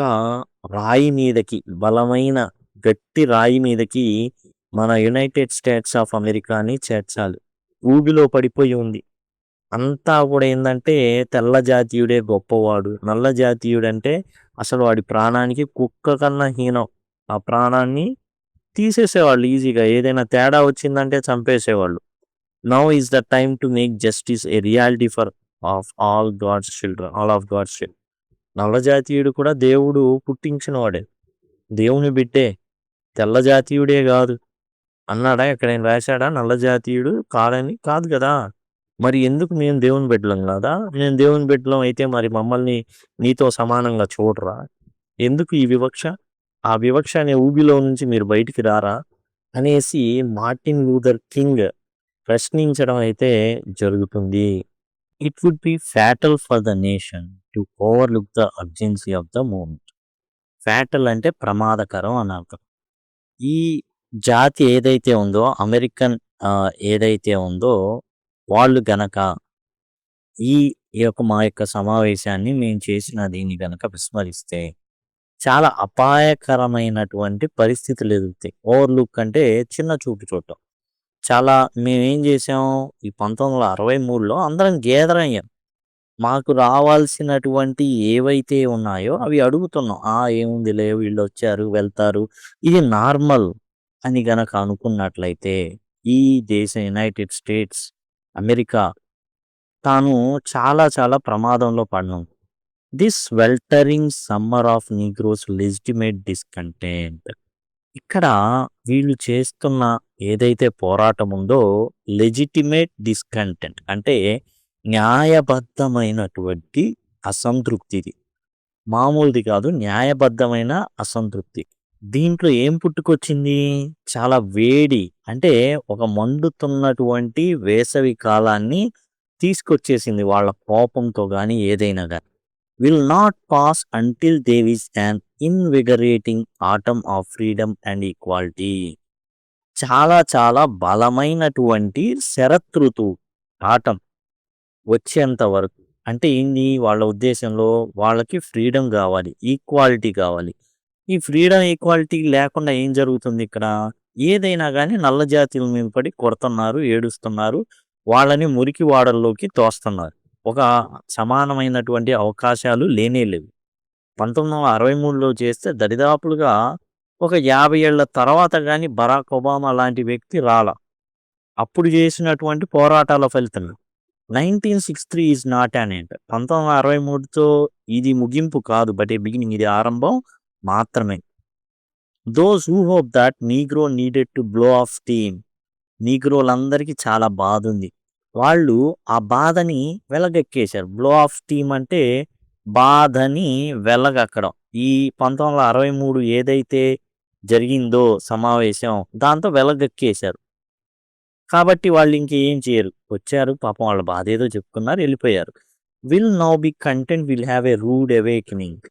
రాయి మీదకి బలమైన గట్టి రాయి మీదకి మన యునైటెడ్ స్టేట్స్ ఆఫ్ అమెరికాని చేర్చాలి. ఊబిలో పడిపోయి ఉంది. అంతా కూడా ఏందంటే తెల్ల జాతీయుడే గొప్పవాడు. నల్ల జాతీయుడంటే అసలు వాడి ప్రాణానికి కుక్క కన్నా హీనం. ఆ ప్రాణాన్ని తీసేసేవాళ్ళు ఈజీగా. ఏదైనా తేడా వచ్చిందంటే చంపేసేవాళ్ళు. Now is the time to make justice a reality for all God's children. All of God's children. నల్ల జాతీయుడు కూడా దేవుడు పుట్టించిన వాడే. దేవుని బిడ్డే. తెల్ల జాతీయుడే గాదు. అన్నాడా? ఎక్కడైనా రాశాడా నల్ల జాతీయుడు కాదని? కాదు గదా! మరి ఎందుకు మేము దేవుని బిడ్డలం గాదా? మేము దేవుని బిడ్డలం అయితే మరి మమ్మల్ని నీతో సమానంగా చూడరా? ఎందుకు ఈ వివక్ష? ఆ వివక్ష అనే ఊబిలో నుంచి మీరు బయటికి రారా? అనేసి మార్టిన్ లూథర్ కింగ్ ప్రశ్నించడం అయితే జరుగుతుంది. It would be fatal for the nation to overlook the urgency of the movement. Fatal అంటే ప్రమాదకరం అని అర్థం. ఈ జాతి ఏదైతే ఉందో అమెరికన్ ఏదైతే ఉందో వాళ్ళు గనక ఈ మా యొక్క సమావేశాన్ని మేము చేసిన దీన్ని గనక విస్మరిస్తే చాలా అపాయకరమైనటువంటి పరిస్థితులు ఎదుగుతాయి. ఓవర్‌లుక్ అంటే చిన్న చూపు చూడటం. చాలా మేమేం చేసాం ఈ 1963లో అందరం గ్యాదర్ అయ్యాం. మాకు రావాల్సినటువంటి ఏవైతే ఉన్నాయో అవి అడుగుతున్నాం. ఏముందిలే వీళ్ళొచ్చారు, వెళ్తారు. ఇది నార్మల్ అని గనక అనుకున్నట్లయితే ఈ దేశం యునైటెడ్ స్టేట్స్, అమెరికా తాను చాలా చాలా ప్రమాదంలో పడనుంది. This sweltering summer of Negro's legitimate discontent. ఇక్కడ వీళ్ళు చేస్తున్న ఏదైతే పోరాటం ఉందో లెజిటిమేట్ డిస్‌కంటెంట్ అంటే న్యాయబద్ధమైనటువంటి అసంతృప్తిది. మామూలుది కాదు. న్యాయబద్ధమైన అసంతృప్తి. దీంట్లో ఏం పుట్టుకొచ్చింది? చాలా వేడి అంటే ఒక మండుతున్నటువంటి వేసవి కాలాన్ని తీసుకొచ్చేసింది వాళ్ళ కోపంతో గాని ఏదైనా గాని. Will not pass until there is an invigorating autumn of freedom and equality. చాలా చాలా బలమైనటువంటి శరదృతువు ఆటం వచ్చేంత వరకు. అంటే ఏంది వాళ్ళ ఉద్దేశంలో వాళ్ళకి ఫ్రీడమ్ గావాలి. ఈక్వాలిటీ కావాలి. ఈ ఫ్రీడమ్, ఈక్వాలిటీ లేకుండా ఏం జరుగుతుంది ఇక్కడ? ఏదైనా గాని నల్ల జాతీయుల మీద పడి కొడుతున్నారు, ఏడుస్తున్నారు. వాళ్ళని మురికి వాడల్లోకి తోస్తున్నారు. ఒక సమానమైనటువంటి అవకాశాలు లేనే లేవు. 1963లో చేస్తే దరిదాపులుగా ఒక 50 ఏళ్ల తర్వాత గాని బరాక్ ఒబామా లాంటి వ్యక్తి రాల. అప్పుడు చేసినటువంటి పోరాటాల ఫలితం. 1963 ఈజ్ నాట్ యాన్ ఎండ్. 1963తో ఇది ముగింపు కాదు. But a beginning. ఇది ఆరంభం మాత్రమే. Those who hope that Negro needed to blow off steam. నీగ్రోలందరికీ చాలా బాధుంది. వాళ్ళు ఆ బాధని వెలగక్కేశారు. బ్లో ఆఫ్ స్టీమ్ అంటే బాధని వెలగక్కడం. ఈ 1963 ఏదైతే జరిగిందో సమావేశం దాంతో వెలగక్కేశారు. కాబట్టి వాళ్ళు ఇంకేం చేయరు. వచ్చారు పాపం వాళ్ళ బాధేదో చెప్పుకున్నారు ఎళ్ళిపోయారు. Will now be content will have a rude awakening.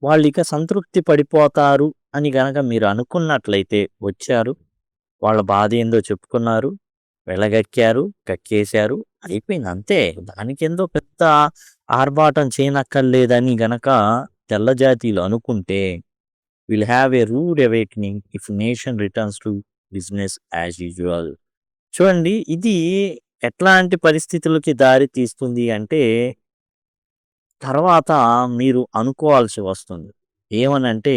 వాళ్ళిక సంతృప్తి పడిపోతారు అని గనక మీరు అనుకున్నట్లయితే వచ్చారు. వాళ్ళ బాధేందో చెప్పుకున్నారు. వెలగక్కారు, కక్కేశారు. అయిపోయింది అంతే. దానికేందో పెద్ద ఆర్భాటం చేయనక్కర్లేదని గనక తెల్ల జాతీయులు అనుకుంటే will have a rude awakening if nation returns to business as usual. చూడండి ఇది ఎట్లాంటి పరిస్థితులకి దారి తీస్తుంది అంటే తర్వాత మీరు అనుకోవాల్సి వస్తుంది. ఏమనంటే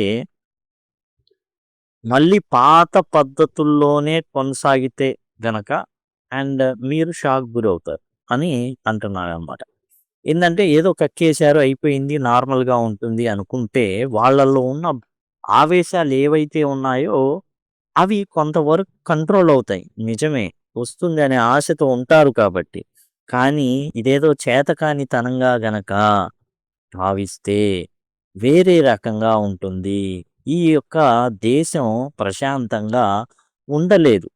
మళ్ళీ పాత పద్ధతుల్లోనే కొనసాగితే గనక అండ్ మీరు షాక్ గురవుతారు అని అంటున్నారనమాట. ఏందంటే ఏదో కక్కేశారు అయిపోయింది నార్మల్‌గా ఉంటుంది అనుకుంటే వాళ్ళలో ఉన్న ఆవేశాలు ఏవైతే ఉన్నాయో అవి కొంతవరకు కంట్రోల్ అవుతాయి. నిజమే. వస్తుంది అనే ఆశతో ఉంటారు కాబట్టి. కానీ ఇదేదో చేతకానితనంగా గనక భావిస్తే వేరే రకంగా ఉంటుంది. ఈ యొక్క దేశం ప్రశాంతంగా ఉండలేదు.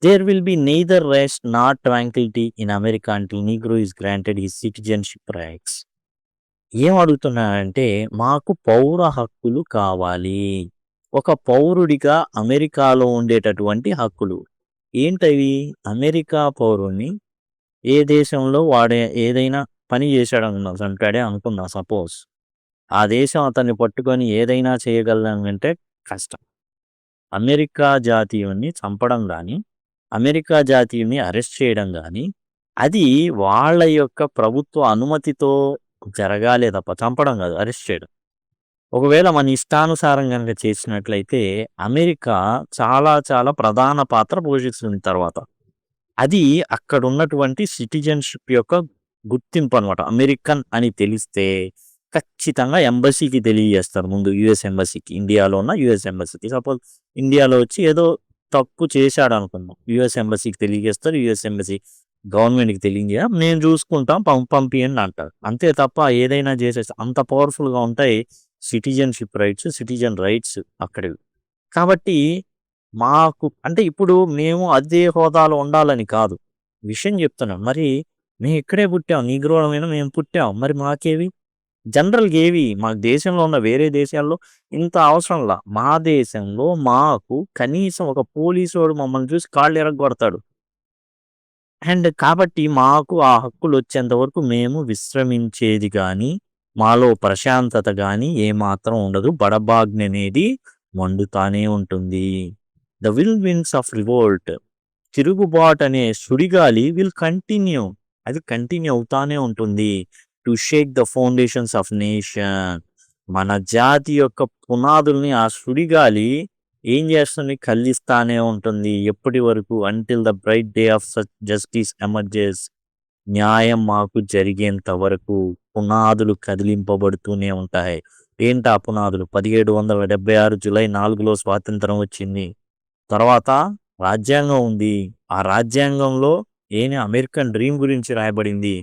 There will be neither rest not tranquillity in America until Negro is granted his citizenship rights. ఏం అడుగుతున్నాడంటే మాకు పౌర హక్కులు కావాలి. ఒక పౌరుడిగా అమెరికాలో ఉండేటటువంటి హక్కులు. ఏంటవి? అమెరికా పౌరుడిని ఏ దేశంలో వాడే ఏదైనా పని చంపాడే అనుకుందాం సపోజ్. ఆ దేశం అతన్ని పట్టుకొని ఏదైనా చేయగలదంటే కష్టం. అమెరికా జాతీయుడిని చంపడం గానీ, అమెరికా జాతీయుడిని అరెస్ట్ చేయడం గానీ, అది వాళ్ళ యొక్క ప్రభుత్వ అనుమతితో జరగాలే తప్ప చంపడం కాదు, అరెస్ట్ చేయడం. ఒకవేళ మన ఇష్టానుసారం గనక చేసినట్లయితే అమెరికా చాలా చాలా ప్రధాన పాత్ర పోషిస్తుంది తర్వాత. అది అక్కడున్నటువంటి సిటిజన్‌షిప్ యొక్క గుర్తింపనమాట. అమెరికన్ అని తెలిస్తే ఖచ్చితంగా ఎంబసీకి తెలియజేస్తారు ముందు. యూఎస్ ఎంబసీకి. ఇండియాలో ఉన్న యూఎస్ ఎంబసీకి. సపోజ్ ఇండియాలో వచ్చి ఏదో తప్పు చేశాడనుకుందాం. యూఎస్ ఎంబసీకి తెలియజేస్తారు. యూఎస్ ఎంబసీ గవర్నమెంట్‌కి తెలియజేయ మేము చూసుకుంటాం పంపియండి అంటారు. అంతే తప్ప ఏదైనా చేసేసి అంత పవర్‌ఫుల్‌గా ఉంటాయి సిటిజన్‌షిప్ రైట్స్, సిటిజన్ రైట్స్ అక్కడివి. కాబట్టి మాకు అంటే ఇప్పుడు మేము అదే హోదాలో ఉండాలని కాదు. విషయం చెప్తున్నాను. మరి మేము ఇక్కడే పుట్టాం. నీగ్రోలమైన మేము పుట్టాం. మరి మాకేవి? జనరల్‌గా ఏవి? మా దేశంలో ఉన్న వేరే దేశాల్లో ఇంత అవసరంలా. మా దేశంలో మాకు కనీసం ఒక పోలీసోడు మమ్మల్ని చూసి కాళ్ళు ఇరగ్గొడతాడు. అండ్ కాబట్టి మాకు ఆ హక్కులొచ్చేంత వరకు మేము విశ్రమించేది గానీ, మాలో ప్రశాంతత గానీ ఏమాత్రం ఉండదు. బడబాగ్ని అనేది మండుతానే ఉంటుంది. ద విండ్స్ ఆఫ్ రివోల్ట్ తిరుగుబాటు అనే సుడిగాలి విల్ కంటిన్యూ. అది కంటిన్యూ అవుతానే ఉంటుంది. To Sheikh the foundations of nation. మన జాతి యొక్క పునాదుల్ని ఆ సుడిగాలి ఏం చేస్తుంది? కదిలిస్తానే ఉంటుంది. ఎప్పటి వరకు? Until the bright day of justice emerges. న్యాయం మాకు జరిగేంత వరకు పునాదులు కదిలింపబడుతూనే ఉంటాయి. ఏంటా పునాదులు? 1776 జూలై 4లో స్వాతంత్రం వచ్చింది. తర్వాత రాజ్యాంగం ఉంది. ఆ రాజ్యాంగంలో అమెరికన్ డ్రీమ్ గురించి రాయబడింది.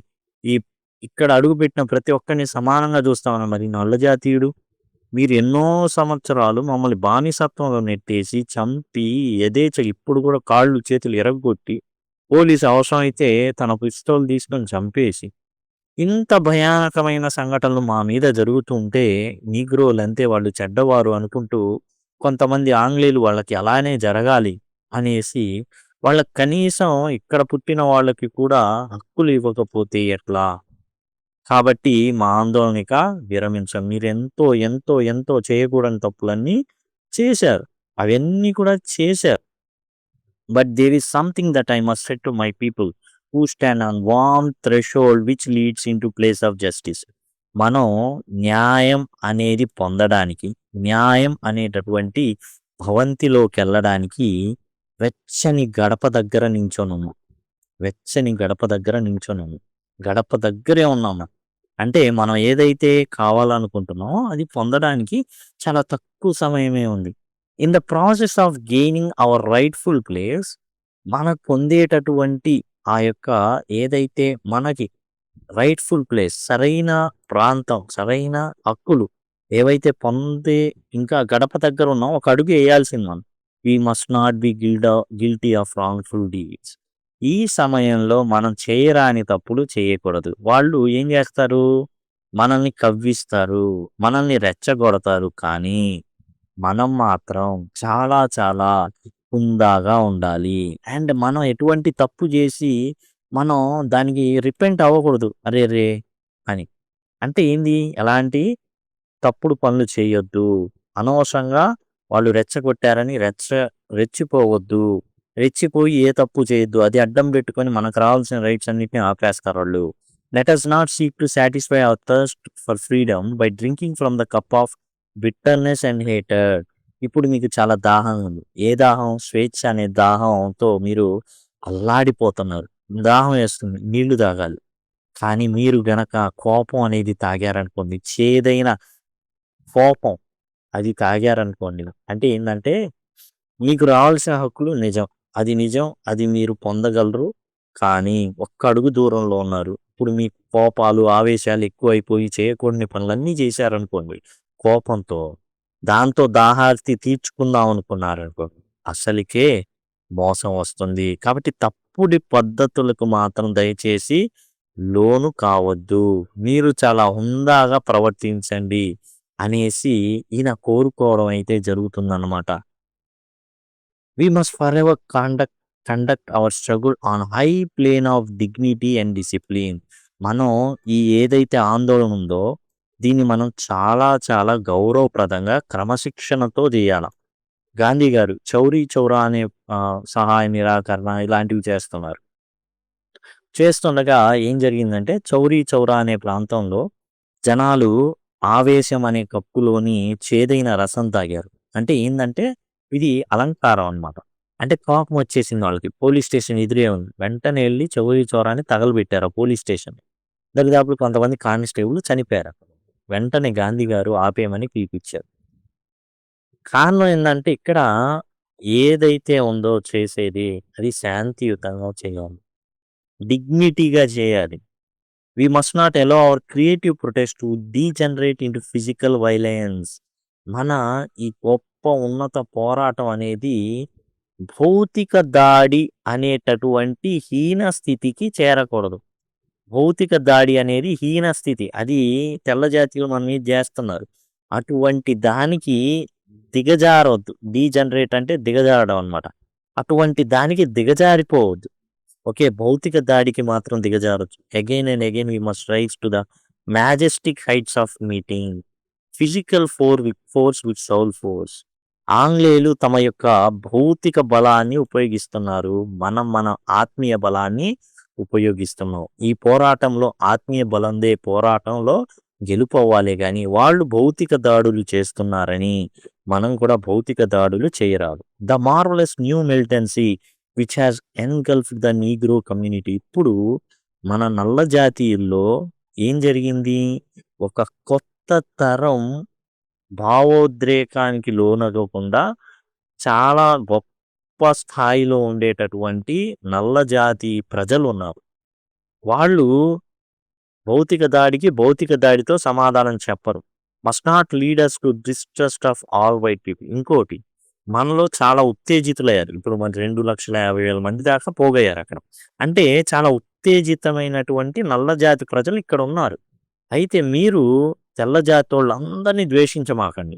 ఈ ఇక్కడ అడుగుపెట్టిన ప్రతి ఒక్కరిని సమానంగా చూస్తామన్నా మరి నల్ల జాతీయుడు మీరు ఎన్నో సంవత్సరాలు మమ్మల్ని బానిసత్వంలో నెట్టేసి, చంపి, ఇప్పుడు కూడా కాళ్ళు, చేతులు ఇరగ్గొట్టి, పోలీసు అవసరమైతే తన పిస్తోల్ తీసుకొని చంపేసి, ఇంత భయానకమైన సంఘటనలు మా మీద జరుగుతూ ఉంటే, నీగ్రోలంతే వాళ్ళు చెడ్డవారు అనుకుంటూ, కొంతమంది ఆంగ్లేయులు వాళ్ళకి అలానే జరగాలి అనేసి, వాళ్ళకి కనీసం ఇక్కడ పుట్టిన వాళ్ళకి కూడా హక్కులు ఇవ్వకపోతే ఎట్లా? కాబట్టి మా ఆందోళన ఇక విరమించం. మీరెంతో, ఎంతో, ఎంతో చేయకూడని తప్పులన్నీ చేశారు. అవన్నీ కూడా చేశారు. But there is something that I must said to my people who stand on warm threshold which leads into place of justice. మనం న్యాయం అనేది పొందడానికి, న్యాయం అనేటటువంటి భవంతిలోకెళ్ళడానికి వెచ్చని గడప దగ్గర నించొనున్నాం. వెచ్చని గడప దగ్గర నించొనున్నాం. గడప దగ్గరే ఉన్నాం. అంటే మనం ఏదైతే కావాలనుకుంటున్నామో అది పొందడానికి చాలా తక్కువ సమయమే ఉంది. In the process of gaining our rightful place మనకు పొందేటటువంటి ఆ యొక్క ఏదైతే మనకి రైట్‌ఫుల్ ప్లేస్ సరైన ప్రాంతం, సరైన హక్కులు ఏవైతే పొందే ఇంకా గడప దగ్గర ఉన్నామో ఒక అడుగు ఎయ్యాల్సింది మనం. We must not be guilty of wrongful deeds. ఈ సమయంలో మనం చేయరాని తప్పులు చేయకూడదు. వాళ్ళు ఏం చేస్తారు? మనల్ని కవ్విస్తారు. మనల్ని రెచ్చగొడతారు. కానీ మనం మాత్రం చాలా చాలా హుందాగా ఉండాలి. అండ్ మనం ఎటువంటి తప్పు చేసి మనం దానికి రిపెంట్ అవ్వకూడదు. అరెరే! అని. అంటే ఏంది? ఎలాంటి తప్పుడు పనులు చేయొద్దు. అనవసరంగా వాళ్ళు రెచ్చగొట్టారని రెచ్చిపోవద్దు. రెచ్చిపోయి ఏ తప్పు చేయొద్దు. అది అడ్డం పెట్టుకొని మనకు రావాల్సిన రైట్స్ అన్నిటిని ఆపేస్తారోళ్ళు. Let us not seek to satisfy our thirst for freedom by drinking from the cup of bitterness and హేటెడ్. ఇప్పుడు మీకు చాలా దాహం ఉంది. ఏ దాహం? స్వేచ్ఛ అనే దాహంతో మీరు అల్లాడిపోతున్నారు. దాహం వేస్తుంది. నీళ్లు తాగాలి. కానీ మీరు గనక కోపం అనేది తాగారనుకోండి, చేదైన కోపం అది తాగారనుకోండి, అంటే ఏందంటే మీకు రావాల్సిన హక్కులు నిజం. అది నిజం. అది మీరు పొందగలరు. కానీ ఒక్క అడుగు దూరంలో ఉన్నారు. ఇప్పుడు మీ కోపాలు, ఆవేశాలు ఎక్కువైపోయి చేయకూడని పనులన్నీ చేశారనుకోండి కోపంతో. దాంతో దాహార్తి తీర్చుకుందాం అనుకున్నారనుకోండి. అసలుకే మోసం వస్తుంది. కాబట్టి తప్పుడు పద్ధతులకు మాత్రం దయచేసి లోను కావద్దు. మీరు చాలా హుందాగా ప్రవర్తించండి అనేసి ఈయన కోరుకోవడం అయితే జరుగుతుందన్నమాట. We must forever conduct our struggle on high plane of dignity and discipline. మనం ఈ ఏదైతే ఆందోళన ఉందో దీన్ని మనం చాలా చాలా గౌరవప్రదంగా క్రమశిక్షణతో చేయాల. గాంధీ గారు చౌరీ చౌరా అనే సహాయ నిరాకరణ ఇలాంటివి చేస్తున్నారు. చేస్తుండగా ఏం జరిగిందంటే చౌరీ చౌరా అనే ప్రాంతంలో జనాలు ఆవేశం అనే కప్పులోని చేదైన రసం తాగారు. అంటే ఏందంటే ఇది అలంకారం అన్నమాట. అంటే కోపం వచ్చేసింది వాళ్ళకి. పోలీస్ స్టేషన్ ఎదురే ఉంది. వెంటనే వెళ్ళి చౌరీ చౌరాని తగలబెట్టారు ఆ పోలీస్ స్టేషన్. దరిదాపులు కొంతమంది కానిస్టేబుల్ చనిపోయారు. వెంటనే గాంధీ గారు ఆపేయమని పిలిపించారు. కారణం ఏందంటే ఇక్కడ ఏదైతే ఉందో చేసేది అది శాంతియుతంగా చేయాలి. డిగ్నిటీగా చేయాలి. We must not allow our creative protest to degenerate into physical violence. మన ఈ గొప్ప ఉన్నత పోరాటం అనేది భౌతిక దాడి అనేటటువంటి హీన స్థితికి చేరకూడదు. భౌతిక దాడి అనేది హీన స్థితి. అది తెల్ల జాతీయులు మన మీద చేస్తున్నారు. అటువంటి దానికి దిగజారవద్దు. డీజనరేట్ అంటే దిగజారడం అనమాట. అటువంటి దానికి దిగజారిపోవద్దు. ఓకే. భౌతిక దాడికి మాత్రం దిగజారొచ్చు. Again and again we must rise to the majestic heights of meeting. Physical force with soul force. ఆంగ్లేయులు తమ యొక్క భౌతిక బలాన్ని ఉపయోగిస్తున్నారు. మనం మన ఆత్మీయ బలాన్ని ఉపయోగిస్తున్నాం. ఈ పోరాటంలో ఆత్మీయ బలందే పోరాటంలో గెలుపు అవ్వాలే గాని వాళ్ళు భౌతిక దాడులు చేస్తున్నారని మనం కూడా భౌతిక దాడులు చేయరాదు. The marvellous new militancy which has engulfed the Negro community. ఇప్పుడు మన నల్ల జాతీయుల్లో ఏం జరిగింది? ఒక కొత్త తరం భావోద్రేకానికి లోనవ్వకుండా చాలా గొప్ప స్థాయిలో ఉండేటటువంటి నల్ల జాతి ప్రజలు ఉన్నారు. వాళ్ళు భౌతిక దాడికి భౌతిక దాడితో సమాధానం చెప్పరు. Must not lead us to distrust of all white people. ఇంకోటి మనలో చాలా ఉత్తేజితులయ్యారు. ఇప్పుడు మన 2,50,000 మంది దాకా పోగయ్యారు అక్కడ. అంటే చాలా ఉత్తేజితమైనటువంటి నల్ల జాతి ప్రజలు ఇక్కడ ఉన్నారు. అయితే మీరు తెల్ల జాతోళ్ళందరినీ ద్వేషించమాకండి.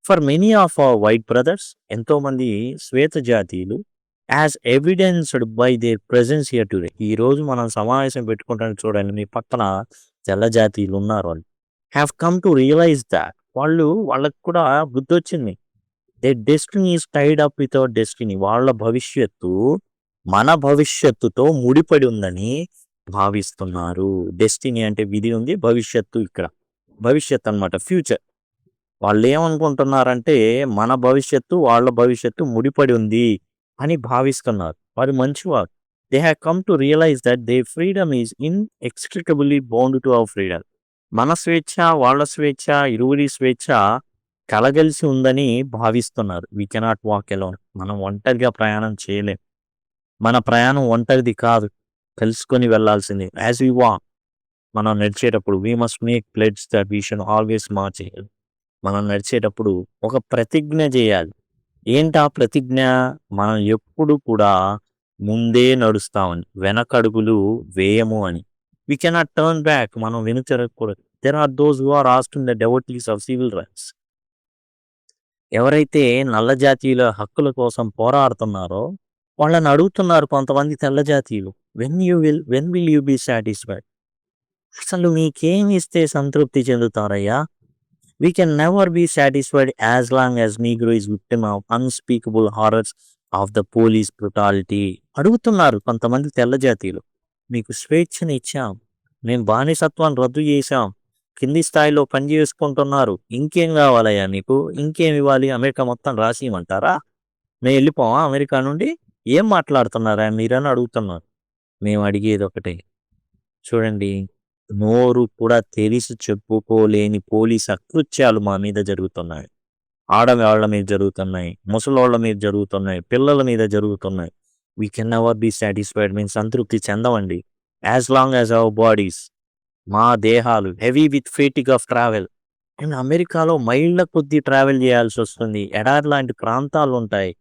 For many of our white brothers, ఎంతోమంది శ్వేత జాతీయులు as evidenced by their presence here today. ఈరోజు మనం సమావేశం పెట్టుకుంటానికి చూడండి, మీ పక్కన తెల్ల జాతీయులు ఉన్నారు. వాళ్ళు have come to realise that. వాళ్ళకు కూడా బుద్ధి వచ్చింది. They destiny is tied up with our destiny. వాళ్ళ భవిష్యత్తు మన భవిష్యత్తుతో ముడిపడి ఉందని భావిస్తున్నారు. డెస్టినీ అంటే విధి ఉంది, భవిష్యత్తు ఇక్కడ భవిష్యత్తు అన్నమాట, ఫ్యూచర్. వాళ్ళు ఏమనుకుంటున్నారంటే మన భవిష్యత్తు వాళ్ళ భవిష్యత్తు ముడిపడి ఉంది అని భావిస్తున్నారు. వారు మంచివారు. They have come to realise that their freedom is inextricably bound to our freedom. మన స్వేచ్ఛ వాళ్ళ స్వేచ్ఛ ఇరువురి స్వేచ్ఛ కలగలిసి ఉందని భావిస్తున్నారు. We cannot walk alone. మనం ఒంటరిగా ప్రయాణం చేయలేం. మన ప్రయాణం ఒంటరిది కాదు, కలుసుకొని వెళ్ళాల్సింది. యాజ్ వి వాక్, మనం నడిచేటప్పుడు we must make pledge that we should always March. మనం నడిచేటప్పుడు ఒక ప్రతిజ్ఞ చేయాలి. ఏంటా ప్రతిజ్ఞ? మనం ఎప్పుడు కూడా ముందే నడుస్తామని, వెనకడుగులు వేయము అని. We cannot turn back. మనం వెనుతిరగకూడదు. There are those who are asking the devotees of civil rights. ఎవరైతే నల్ల జాతీయుల హక్కుల కోసం పోరాడుతున్నారో వాళ్ళని అడుగుతున్నారు కొంతమంది తెల్ల జాతీయులు, when will you be satisfied? అసలు మీకేమి ఇస్తే సంతృప్తి చెందుతారయ్యా? We can never be satisfied as long as Negro is victim of unspeakable horrors of the police brutality. అడుగుతున్నారు కొంతమంది తెల్ల జాతీయులు. మీకు స్వేచ్ఛని ఇచ్చాం, మేము బానిసత్వాన్ని రద్దు చేశాం, కింది స్థాయిలో పని చేసుకుంటున్నారు, ఇంకేం కావాలయ్యా నీకు? ఇంకేం ఇవ్వాలి? అమెరికా మొత్తం రాసి ఇవ్వమంటారా? మేము వెళ్ళిపోవా అమెరికా నుండి? ఏం మాట్లాడుతున్నారా మీరని అడుగుతున్నారు. మేము అడిగేది ఒకటే, చూడండి, నోరు కూడా తెలిసి చెప్పుకోలేని పోలీస్ అకృత్యాలు మా మీద జరుగుతున్నాయి. ఆడవాళ్ళ మీద జరుగుతున్నాయి, ముసలోళ్ళ మీద జరుగుతున్నాయి, పిల్లల మీద జరుగుతున్నాయి. We can never be satisfied. మేము సంతృప్తి చెందవండి as long as our bodies, మా దేహాలు heavy with fatigue of travel. And అమెరికాలో మైళ్ళ కొద్దీ ట్రావెల్ చేయాల్సి వస్తుంది. ఎడారి లాంటి ప్రాంతాలు ఉంటాయి.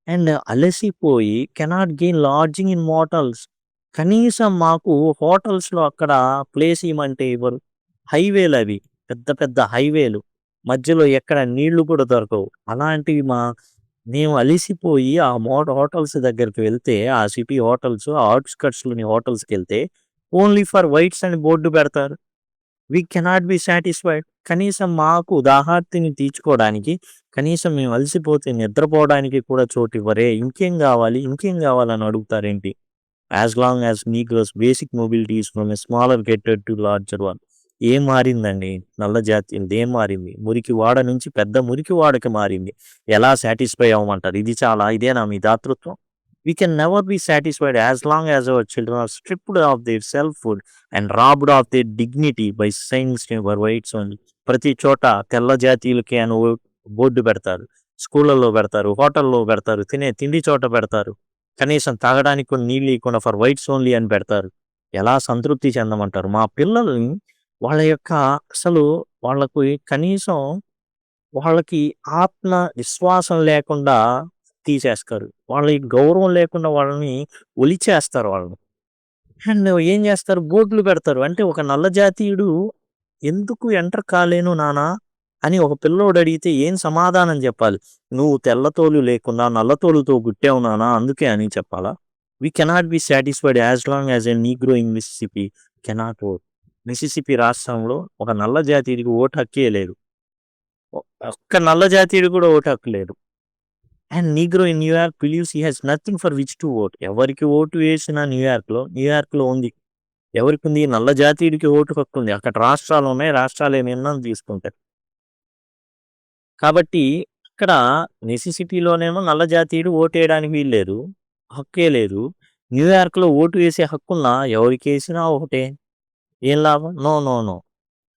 అండ్ అలసిపోయి cannot gain lodging in mortals. కనీసం మాకు హోటల్స్‌లో అక్కడ ప్లేస్ ఇయ్యమంటే ఇవ్వరు. హైవేలవి. పెద్ద పెద్ద హైవేలు. మధ్యలో ఎక్కడ నీళ్లు కూడా దొరకవు. అలాంటివి మేము అలిసిపోయి ఆ హోటల్స్ దగ్గరికి వెళ్తే, ఆ సిటీ హోటల్స్, ఆ ఔట్‌స్కర్ట్స్‌లోని హోటల్స్‌కెళ్తే ఓన్లీ ఫర్ వైట్స్ అని బోర్డు పెడతారు. We cannot be satisfied. కనీసం మాకు దాహార్తిని తీర్చుకోవడానికి, కనీసం మేము అలసిపోతే నిద్రపోవడానికి కూడా చోటివ్వరే. ఇంకేం గావాలి? ఇంకేం గావాలని అడుగుతారేంటి? As long as Negroes basic mobility is from a smaller ghetto to larger one. ఏం మారిందండి? నల్ల జాతీయులది ఏం మారింది? మురికివాడ నుంచి పెద్ద మురికివాడకి మారింది. ఎలా సాటిస్ఫై అవ్వమంటారు? ఇది చాలా ఇదేనా మీ దాతృత్వం? We can never be satisfied as long as our children are stripped of their selfhood and robbed of their dignity by saying our rights only. ప్రతి చోట తెల్ల జాతీయులకి అని బోర్డు పెడతారు. స్కూళ్ళల్లో పెడతారు, హోటల్లో పెడతారు, తినే తిండి చోట పెడతారు. కనీసం తాగడానికి కొన్ని నీళ్ళు ఇవ్వకుండా ఫర్ వైట్స్ ఓన్లీ అని పెడతారు. ఎలా సంతృప్తి చెందమంటారు? మా పిల్లల్ని వాళ్ళ యొక్క అసలు వాళ్ళకి కనీసం వాళ్ళకి ఆత్మ విశ్వాసం లేకుండా తీసేస్తారు. వాళ్ళకి గౌరవం లేకుండా వాళ్ళని ఒలిచేస్తారు వాళ్ళని. అండ్ ఏం చేస్తారు? బోర్డులు పెడతారు. అంటే ఒక నల్ల జాతీయుడు ఎందుకు ఎంటర్ కాలేను నాన్న అని ఒక పిల్లోడు అడిగితే ఏం సమాధానం చెప్పాలి? నువ్వు తెల్లతోలు లేకుండా నల్లతోలుతో పుట్టావు నాన్న అందుకే అని చెప్పాలా? We cannot be satisfied as long as a Negro in Mississippi cannot vote. Mississippi రాష్ట్రంలో ఒక నల్ల జాతీయుడికి ఓటు హక్కే లేదు. ఒక్క నల్ల జాతీయుడు కూడా ఓటు హక్కు లేదు. And Negro in New York believes he has nothing for which to vote. ఎవరికి ఓటు వేసినా న్యూయార్క్‌లో ఉంది. ఎవరికుంది? నల్ల జాతీయుడికి ఓటు హక్కు ఉంది. అక్కడ రాష్ట్రాలు ఉన్నాయి. రాష్ట్రాలే నిర్ణయం తీసుకుంటాయి. కాబట్టి ఇక్కడ నెసెసిటీలోనేమో నల్ల జాతీయుడు ఓటేయడానికి వీల్లేదు. హక్కే లేదు. న్యూయార్క్‌లో ఓటు వేసే హక్కున్నా ఎవరికేసినా ఒకటే. ఏం లాభం? No, no, no.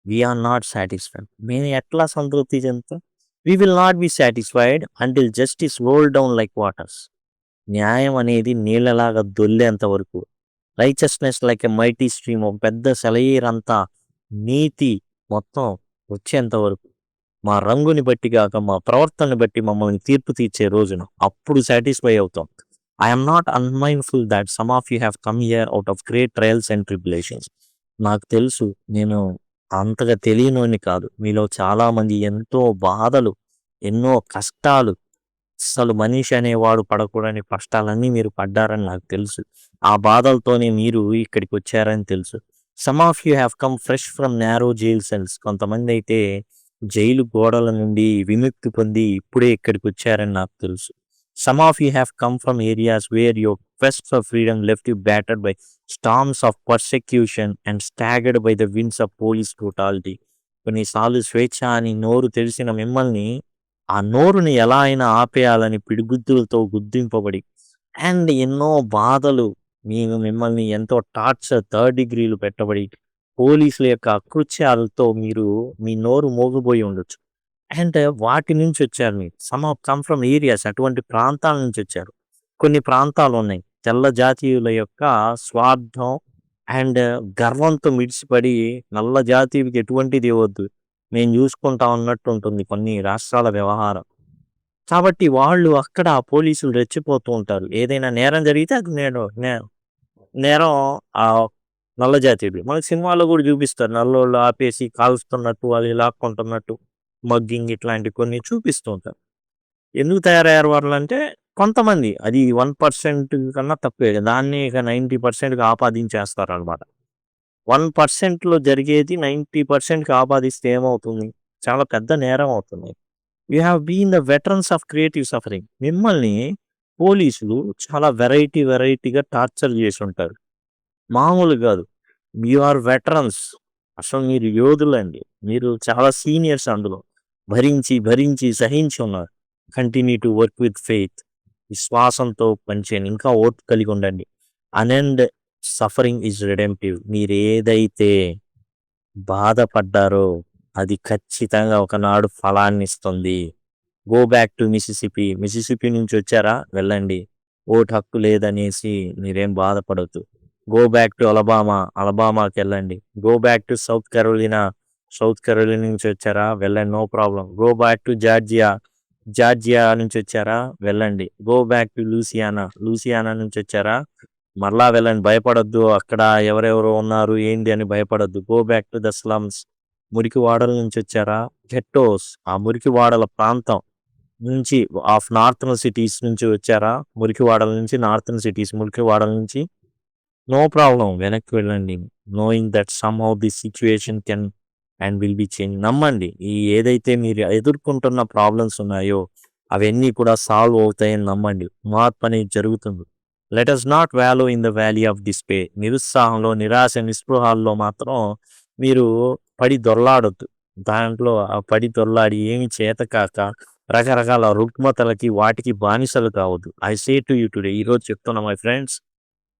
We are not satisfied. మేము ఎట్లా సంతృప్తి చెందుతాం? We will not be satisfied until justice roll down like waters. న్యాయం అనేది నీళ్ళలాగా దొర్లేంత వరకు, righteousness like a mighty stream, ఒక పెద్ద సెలయేరంతా నీతి మొత్తం వచ్చేంత వరకు, మా రంగుని బట్టి కాక మా ప్రవర్తనని బట్టి మమ్మల్ని తీర్పు తీర్చే రోజున అప్పుడు సాటిస్ఫై అవుతాం. I'm not unmindful that some of you have come here out of great trials and tribulations. నాకు తెలుసు నేను అంతగా తెలియనోని కాదు. మీలో చాలామంది ఎంతో బాధలు, ఎన్నో కష్టాలు, అసలు మనిషి అనేవాడు పడకూడని కష్టాలన్నీ మీరు పడ్డారని నాకు తెలుసు. ఆ బాధలతోనే మీరు ఇక్కడికి వచ్చారని తెలుసు. Some of you have come fresh from narrow jail cells. కొంతమంది అయితే జైలు గోడల నుండి విముక్తి పొంది ఇప్పుడే ఇక్కడికి వచ్చారని నాకు తెలుసు. Some of you have come from areas where your quest for freedom left you battered by storms of persecution and staggered by the winds of police brutality. కొన్నిసార్లు స్వేచ్ఛ అని నోరు తెలిసిన మిమ్మల్ని ఆ నోరుని ఎలా అయినా ఆపేయాలని పిడిగుద్దులతో గుద్దింపబడి అండ్ ఎన్నో బాధలు, మిమ్మల్ని ఎంతో టార్చర్ థర్డ్ డిగ్రీలు పెట్టబడి పోలీసుల యొక్క అకృత్యాలతో మీ నోరు మోగిపోయి ఉండొచ్చు. అండ్ వాటి నుంచి వచ్చారు మీరు. Some of come from areas, అటువంటి ప్రాంతాల నుంచి వచ్చారు. కొన్ని ప్రాంతాలు ఉన్నాయి తెల్ల జాతీయుల యొక్క స్వార్థం అండ్ గర్వంతో మిడిసిపడి నల్ల జాతీయుడికి ఎటువంటిది ఇవ్వద్దు, మేము చూసుకుంటా ఉన్నట్టు ఉంటుంది కొన్ని రాష్ట్రాల వ్యవహారం. కాబట్టి వాళ్ళు అక్కడ పోలీసులు రెచ్చిపోతూ ఉంటారు. ఏదైనా నేరం జరిగితే అది నేరం ఆ నల్ల జాతీయుడు. మనకి సినిమాలో కూడా చూపిస్తారు. నల్లోళ్ళు ఆపేసి కాల్స్తున్నట్టు, అది లాక్కుంటున్నట్టు, మగ్గింగ్ ఇట్లాంటివి కొన్ని చూపిస్తూ ఉంటారు. ఎందుకు తయారయ్యారు వాళ్ళంటే కొంతమంది, అది 1% కన్నా తక్కువే. దాన్ని ఇక 90%కి ఆపాదించేస్తారనమాట. 1%లో జరిగేది 90%కి ఆపాదిస్తే ఏమవుతుంది? చాలా పెద్ద నేరం అవుతుంది. You have been the veterans of creative suffering. మిమ్మల్ని పోలీసులు చాలా వెరైటీగా టార్చర్ చేసి ఉంటారు. మామూలు కాదు. You are veterans. అసలు మీరు యోధులండి. మీరు చాలా సీనియర్స్ అందులో. భరించి సహించి ఉన్నారు. Continue to work with faith. విశ్వాసంతో పనిచేయండి. ఇంకా ఓర్పు కలిగి ఉండండి. And suffering is redemptive. మీరు ఏదైతే బాధపడ్డారో అది ఖచ్చితంగా ఒకనాడు ఫలాన్ని ఇస్తుంది. గో బ్యాక్ టు మిసిసిపి నుంచి వచ్చారా? వెళ్ళండి. ఓటు హక్కు లేదనేసి మీరేం బాధపడద్దు. గో బ్యాక్ టు అలబామాకి వెళ్ళండి. Go back to South Carolina నుంచి వచ్చారా? వెళ్ళండి, no problem. Go back to Georgia, Georgia నుంచి వచ్చారా? వెళ్ళండి. Go back to Louisiana. Louisiana నుంచి వచ్చారా? మరలా వెళ్ళండి. భయపడొద్దు. అక్కడ ఎవరెవరో ఉన్నారు ఏంటి అని భయపడొద్దు. Go back to the slums. మురికి వాడల నుంచి వచ్చారా? గెట్టోస్. ఆ మురికి వాడల ప్రాంతం నుంచి ఆఫ్ నార్థర్న్ సిటీస్ నుంచి వచ్చారా? మురికి వాడల నుంచి నార్థర్న్ సిటీస్ మురికి వాడల నుంచి నో ప్రాబ్లం. వెనక్కి వెళ్ళండి. Knowing that somehow the situation can and will be change. నమ్మండి. ఈ ఏదైతే మీరు ఎదుర్కొంటున్న ప్రాబ్లమ్స్ ఉన్నాయో అవన్నీ కూడా సాల్వ్ అవుతాయని నమ్మండి. మార్పు అనేది జరుగుతుంది. Let us not wallow in the valley of despair. నిరుత్సాహంలో, నిరాశ, నిస్పృహాల్లో మాత్రం మీరు పడి దొర్లాడొద్దు. దాంట్లో ఆ పడి దొర్లాడి ఏమి చేతకాక రకరకాల రుగ్మతలకి వాటికి బానిసలు కావద్దు. I say to you today, ఈరోజు చెప్తున్నా మై ఫ్రెండ్స్.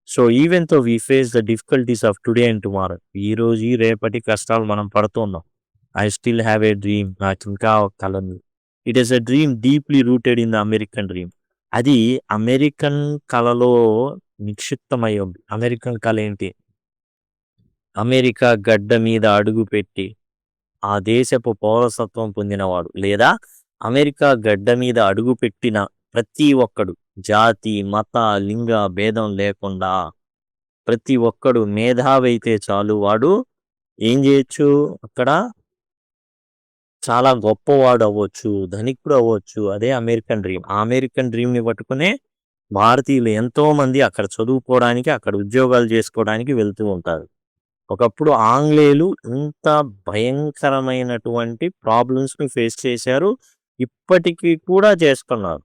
సో ఈవెన్ తో we face the difficulties of today and tomorrow. ఈ రోజు ఈ రేపటి కష్టాలు మనం పడుతున్నాం. I still have a dream. నాకు ఇంకా ఒక కల ఉంది. It is a dream deeply rooted in the American dream. అది అమెరికన్ కళలో నిక్షిప్తమై ఉంది. అమెరికన్ కళ ఏంటి? అమెరికా గడ్డ మీద అడుగు పెట్టి ఆ దేశపు పౌరసత్వం పొందినవాడు లేదా అమెరికా గడ్డ మీద అడుగు పెట్టిన ప్రతి ఒక్కడు, జాతి, మత, లింగ భేదం లేకుండా ప్రతి ఒక్కడు మేధావి అయితే చాలు, వాడు ఏం చేయొచ్చు? అక్కడ చాలా గొప్పవాడు అవ్వచ్చు, ధనికుడు అవ్వచ్చు. అదే అమెరికన్ డ్రీమ్. ఆ అమెరికన్ డ్రీమ్ ని పట్టుకునే భారతీయులు ఎంతో మంది అక్కడ చదువుకోవడానికి, అక్కడ ఉద్యోగాలు చేసుకోవడానికి వెళ్తూ ఉంటారు. ఒకప్పుడు ఆంగ్లేయులు ఇంత భయంకరమైనటువంటి ప్రాబ్లమ్స్ ని ఫేస్ చేశారు. ఇప్పటికీ కూడా చేస్తున్నారు.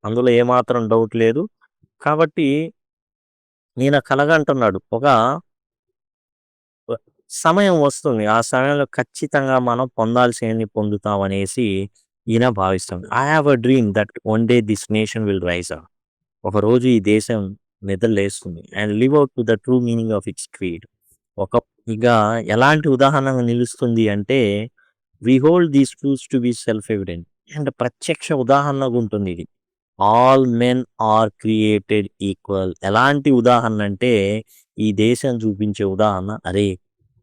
అందులో ఏమాత్రం డౌట్ లేదు. కాబట్టి నేను కలగంటున్నాడు, ఒక సమయం వస్తుంది. ఆ సమయంలో ఖచ్చితంగా మనం పొందాల్సినవి పొందుతాం అనేసి ఈయన భావిస్తాం. I have a dream that one day this nation will rise up. ఒక రోజు ఈ దేశం నిద్రలేస్తుంది and live out to the true meaning of its creed. ఒక ఇక ఎలాంటి ఉదాహరణగా నిలుస్తుంది అంటే, we hold these truths to be self evident. And ప్రత్యక్ష ఉదాహరణగా ఉంటుంది ఇది. All men are created equal. ఎలాంటి ఉదాహరణ అంటే, ఈ దేశం చూపించే ఉదాహరణ, అరే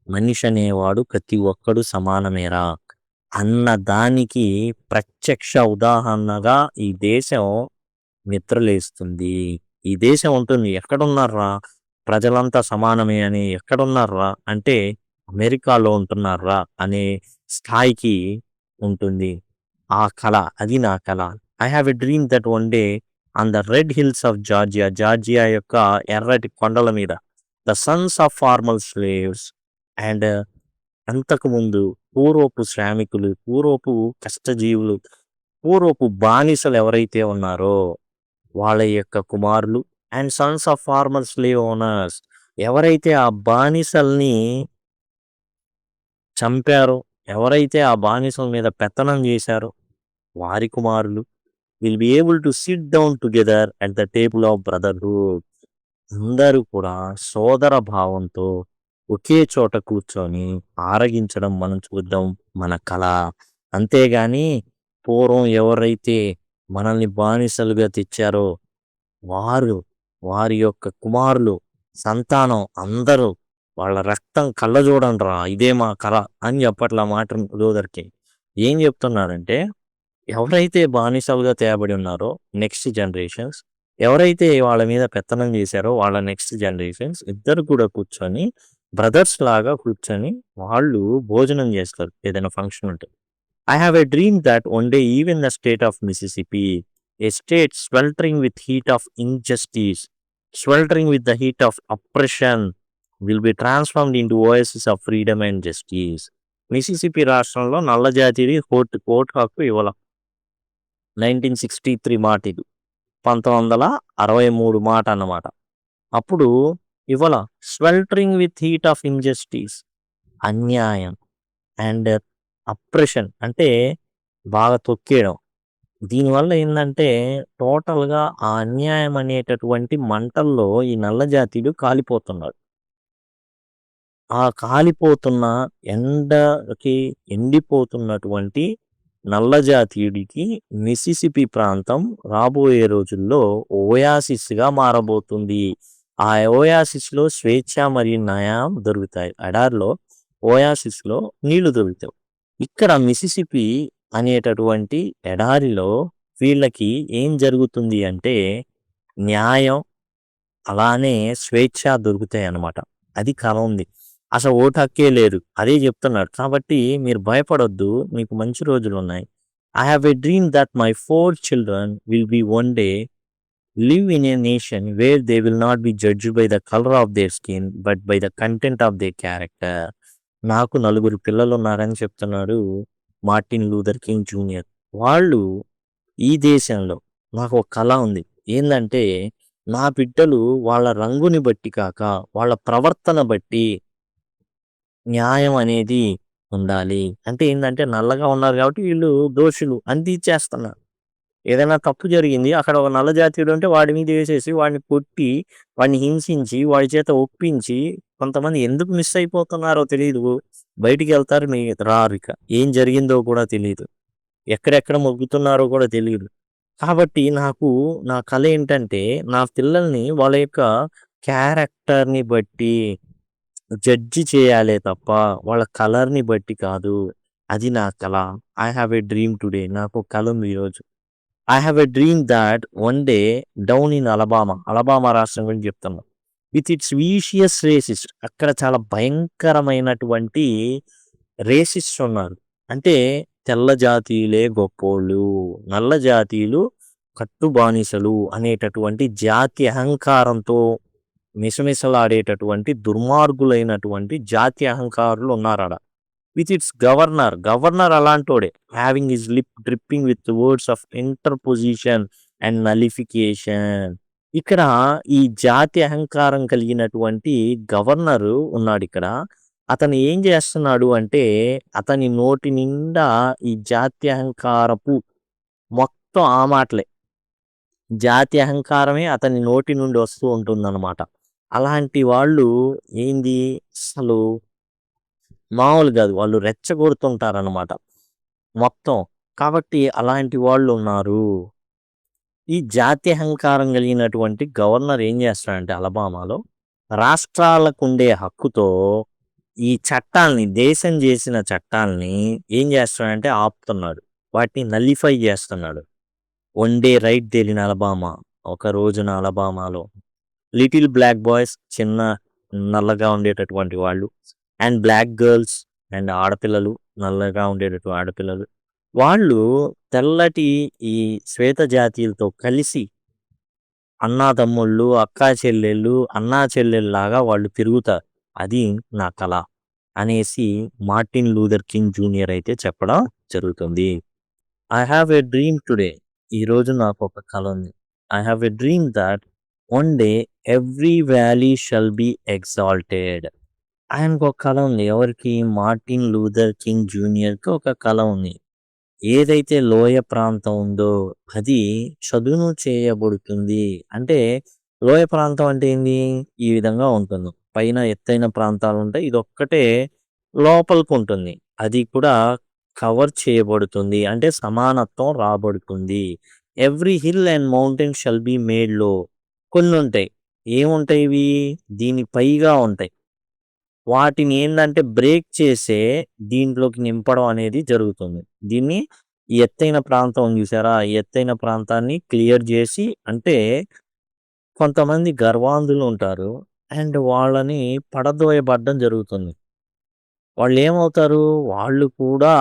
మనిషి అనేవాడు ప్రతి ఒక్కడు సమానమేరా అన్న దానికి ప్రత్యక్ష ఉదాహరణగా ఈ దేశం నిద్రలేస్తుంది. ఈ దేశం ఉంటుంది. ఎక్కడున్నారా ప్రజలంతా సమానమే అని? ఎక్కడున్నారా అంటే అమెరికాలో ఉంటున్నారా అనే స్థాయికి ఉంటుంది. ఆ కళ, అది నా కళ. I have a dream that one day on the red hills of Georgia. Georgia యొక్క ఎర్రటి కొండల మీద the Sons of formal slaves and అంతకుముందు పూర్వపు శ్రామికులు, పూర్వపు కష్టజీవులు, పూర్వపు బానిసలు ఎవరైతే ఉన్నారో వాళ్ళ యొక్క కుమారులు and sons of former slave owners, ఎవరైతే ఆ బానిసల్ని చంపారో, ఎవరైతే ఆ బానిసల మీద పెత్తనం చేశారో వారి కుమారులు will be able to SIT down together at the table of brotherhood. అందరూ కూడా సోదర భావంతో ఒకే చోట కూర్చొని ఆరగించడం మనం చూద్దాం, మన కళ. అంతేగాని పూర్వం ఎవరైతే మనల్ని బానిసలుగా తెచ్చారో వారు, వారి యొక్క కుమారులు, సంతానం అందరూ వాళ్ళ రక్తం కళ్ళ చూడండిరా, ఇదే మా కళ అని చెప్పట్లా మార్టిన్ లూథర్ కింగ్. ఏం చెప్తున్నారంటే, ఎవరైతే బానిసలుగా తేబడి ఉన్నారో నెక్స్ట్ జనరేషన్స్, ఎవరైతే వాళ్ళ మీద పెత్తనం చేశారో వాళ్ళ నెక్స్ట్ జనరేషన్స్ ఇద్దరు కూడా కూర్చొని బ్రదర్స్ లాగా కూర్చొని వాళ్ళు భోజనం చేస్తారు ఏదైనా ఫంక్షన్ ఉంటే. I have a dream that one day even the state of Mississippi, a state sweltering with heat of injustice, sweltering with the heat of oppression, will be transformed into oasis of freedom and justice. Mississippi రాష్ట్రంలో నల్ల జాతిది కోర్టు హక్కు ఇవ్వాల. 1963 మాట ఇది. 1963 మాట అన్నమాట. అప్పుడు ఇవాళ స్వెల్టరింగ్ విత్ హీట్ ఆఫ్ ఇంజస్టిస్, అన్యాయం అండ్ అప్రెషన్ అంటే బాగా తొక్కేయడం. దీనివల్ల ఏందంటే టోటల్‌గా ఆ అన్యాయం అనేటటువంటి మంటల్లో ఈ నల్ల జాతీయుడు కాలిపోతున్నాడు. ఆ కాలిపోతున్న ఎండకి ఎండిపోతున్నటువంటి నల్ల జాతీయుడికి మిసిసిపి ప్రాంతం రాబోయే రోజుల్లో ఓయాసిస్‌గా మారబోతుంది. ఆ ఓయాసిస్‌లో స్వేచ్ఛ మరియు న్యాయం దొరుకుతాయి. ఎడారిలో ఓయాసిస్‌లో నీళ్లు దొరుకుతాయి. ఇక్కడ మిసిసిపి అనేటటువంటి ఎడారిలో వీళ్ళకి ఏం జరుగుతుంది అంటే న్యాయం అలానే స్వేచ్ఛ దొరుకుతాయన్నమాట. అది కల ఉంది. అసలు ఓటు హక్కే లేదు. అదే చెప్తున్నాడు. కాబట్టి మీరు భయపడొద్దు. మీకు మంచి రోజులున్నాయి. I have a dream that my 4 children will be one day live in a nation where they will not be judged by the colour of their skin but by the content of their character. నాకు నలుగురు పిల్లలున్నారని చెప్తున్నాడు మార్టిన్ లూథర్ కింగ్ జూనియర్. వాళ్ళు ఈ దేశంలో నాకు ఒక కల ఉంది. ఏందంటే నా బిడ్డలు వాళ్ళ రంగుని బట్టి కాక వాళ్ళ ప్రవర్తన బట్టి న్యాయం అనేది ఉండాలి. అంటే ఏందంటే నల్లగా ఉన్నారు కాబట్టి వీళ్ళు దోషులు అని తీర్చేస్తున్నారు. ఏదైనా తప్పు జరిగింది అక్కడ ఒక నల్ల జాతీయుడు ఉంటే వాడి మీద వేసేసి వాడిని కొట్టి, వాడిని హింసించి, వాడి చేత ఒప్పించి కొంతమంది ఎందుకు మిస్ అయిపోతున్నారో తెలీదు. బయటికెళ్తారు రారిక. ఏం జరిగిందో కూడా తెలీదు. ఎక్కడెక్కడ మొగ్గుతున్నారో కూడా తెలీదు. కాబట్టి నాకు నా కల ఏంటంటే నా పిల్లల్ని వాళ్ళ యొక్క క్యారెక్టర్‌ని బట్టి జడ్జి చేయాలే తప్ప వాళ్ళ కలర్‌ని బట్టి కాదు. అది నా కల. I have a dream today. నాకు ఒక కల ఉంది ఈరోజు. I have a dream thought one day down in Alabama రాష్ట్రం గురించి చెప్తున్నా. విత్ ఇట్స్ వీషియస్ రేసిస్ట్ అక్కడ చాలా భయంకరమైనటువంటి రేసిస్ట్స్ ఉన్నారు. అంటే తెల్ల జాతీయులే గొప్పోళ్ళు, నల్ల జాతీయులు కట్టు బానిసలు అనేటటువంటి జాతి అహంకారంతో మిసమిసలాడేటటువంటి దుర్మార్గులైనటువంటి జాతి అహంకారులు ఉన్నారాడ. విత్ ఇట్స్ గవర్నర్ అలాంటోడే. Having his lip dripping with words of interposition and nullification. ఇక్కడ ఈ జాతి అహంకారం కలిగినటువంటి గవర్నరు ఉన్నాడిక్కడ. అతను ఏం చేస్తున్నాడు అంటే, అతని నోటి నిండా ఈ జాతి అహంకారపు మొత్తం ఆ మాటలే. జాతి అహంకారమే అతని నోటి నుండి వస్తూ ఉంటుందన్నమాట. అలాంటి వాళ్ళు ఏంది అసలు మామూలు కాదు. వాళ్ళు రెచ్చగొడుతుంటారన్నమాట మొత్తం. కాబట్టి అలాంటి వాళ్ళున్నారు. ఈ జాతి అహంకారం కలిగినటువంటి గవర్నర్ ఏం చేస్తాడంటే అలబామాలో రాష్ట్రాలకుండే హక్కుతో ఈ చట్టాల్ని దేశం చేసిన చట్టాల్ని ఏం చేస్తాడంటే ఆపుతున్నాడు. వాటిని నల్లిఫై చేస్తున్నాడు. One day right there in Alabama. ఒక రోజున అలబామాలో లిటిల్ బ్లాక్ బాయ్స్ చిన్న నల్లగా ఉండేటటువంటి వాళ్ళు అండ్ బ్లాక్ గర్ల్స్ అండ్ ఆడపిల్లలు నల్లగా ఉండేటటువంటి ఆడపిల్లలు వాళ్ళు తెల్లటి ఈ శ్వేత జాతీయులతో కలిసి అన్నాతమ్ముళ్ళు, అక్కా చెల్లెళ్ళు, అన్నా చెల్లెల్లాగా వాళ్ళు తిరుగుతారు. అది నా కల అనేసి మార్టిన్ లూథర్ కింగ్ జూనియర్ అయితే చెప్పడం జరుగుతుంది. I have a dream today. ఈరోజు నాకు ఒక కల ఉంది. I have a dream that one day every valley shall be exalted. ఆయనకు ఒక కల ఉంది. ఎవరికి? మార్టిన్ లూథర్ కింగ్ జూనియర్‌కి ఒక కల ఉంది. ఏదైతే లోయ ప్రాంతం ఉందో అది చదును చేయబడుతుంది. అంటే లోయ ప్రాంతం అంటే ఏంది? ఈ విధంగా ఉంటుంది. పైన ఎత్తైన ప్రాంతాలుంటాయి. ఇదొక్కటే లోపలికుంటుంది. అది కూడా కవర్ చేయబడుతుంది. అంటే సమానత్వం రాబడుతుంది. Every hill and mountain shall be made low. కొన్నుంటాయి. ఏముంటాయి ఇవి? దీని పైగా ఉంటాయి. వాటిని ఏందంటే బ్రేక్ చేసే దీంట్లోకి నింపడం అనేది జరుగుతుంది. దీన్ని ఈ ఎత్తైన ప్రాంతం ఉంది చూసారా? ఈ ఎత్తైన ప్రాంతాన్ని క్లియర్ చేసి అంటే కొంతమంది గర్వాంధులు ఉంటారు. అండ్ వాళ్ళని పడదోయబడ్డం జరుగుతుంది. వాళ్ళేమవుతారు? వాళ్ళు కూడా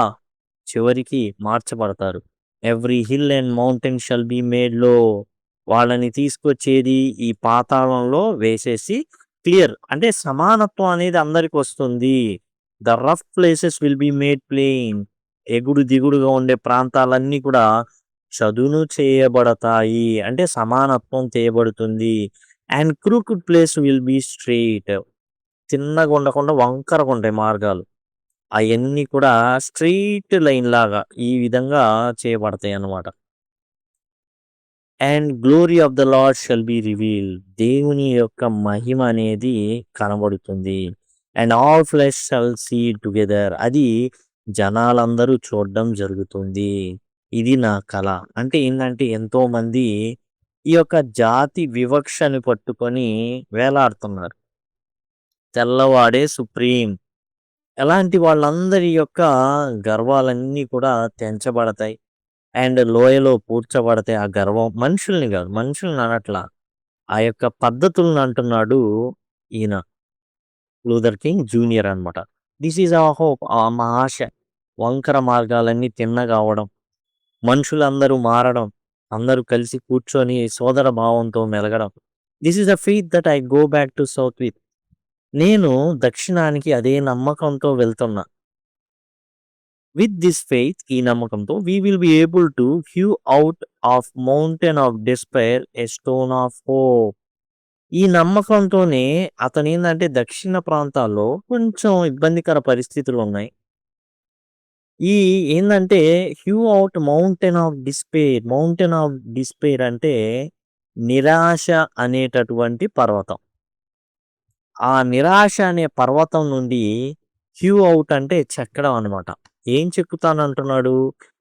చివరికి మార్చబడతారు. Every hill and mountain shall be made low. వాళ్ళని తీసుకొచ్చేది ఈ పాతాళంలో వేసేసి క్లియర్ అంటే సమానత్వం అనేది అందరికి వస్తుంది. The rough places will be made plain. ఎగుడు దిగుడుగా ఉండే ప్రాంతాలన్నీ కూడా చదును చేయబడతాయి. అంటే సమానత్వం చేయబడుతుంది. And crooked place will be straight. తిన్నగా ఉండకుండా వంకరగా ఉంటాయి మార్గాలు. అయన్నీ కూడా స్ట్రెయిట్ లైన్ లాగా ఈ విధంగా చేయబడతాయి అన్నమాట. And glory of the Lord shall be revealed. దేవుని యొక్క మహిమ అనేది కనబడుతుంది. And all flesh shall see together. అది జనాలందరూ చూడడం జరుగుతుంది. ఇది నా కల. అంటే ఏంటంటే ఎంతో మంది ఈ యొక్క జాతి వివక్షని పట్టుకొని వేలాడుతున్నారు. తెల్లవాడే సుప్రీం. ఎలాంటి వాళ్ళందరి యొక్క గర్వాలన్నీ కూడా తెంచబడతాయి. అండ్ లోయలో పూడ్చబడితే ఆ గర్వం మనుషుల్ని కాదు, మనుషుల్ని అనట్లా. ఆ యొక్క పద్ధతులను అంటున్నాడు ఈయన లూథర్ కింగ్ జూనియర్ అన్నమాట. This is our hope. మా ఆశ. వంకర మార్గాలన్నీ తిన్నగా అవ్వడం, మనుషులందరూ మారడం, అందరూ కలిసి కూర్చొని సోదర భావంతో మెలగడం. This is a faith that I go back to South with. నేను దక్షిణానికి అదే నమ్మకంతో వెళ్తున్నా. విత్ దిస్ ఫెయిత్, ఈ నమ్మకంతో, we will be able to hew out of mountain of despair a stone of hope. ఈ నమ్మకంతోనే అతనేందంటే దక్షిణ ప్రాంతాల్లో కొంచెం ఇబ్బందికర పరిస్థితులు ఉన్నాయి. ఈ ఏందంటే hew out mountain of despair అంటే నిరాశ అనేటటువంటి పర్వతం. ఆ నిరాశ అనే పర్వతం నుండి హ్యూ అవుట్ అంటే చెక్కడం అనమాట. ఏం చెక్కుతానంటున్నాడు?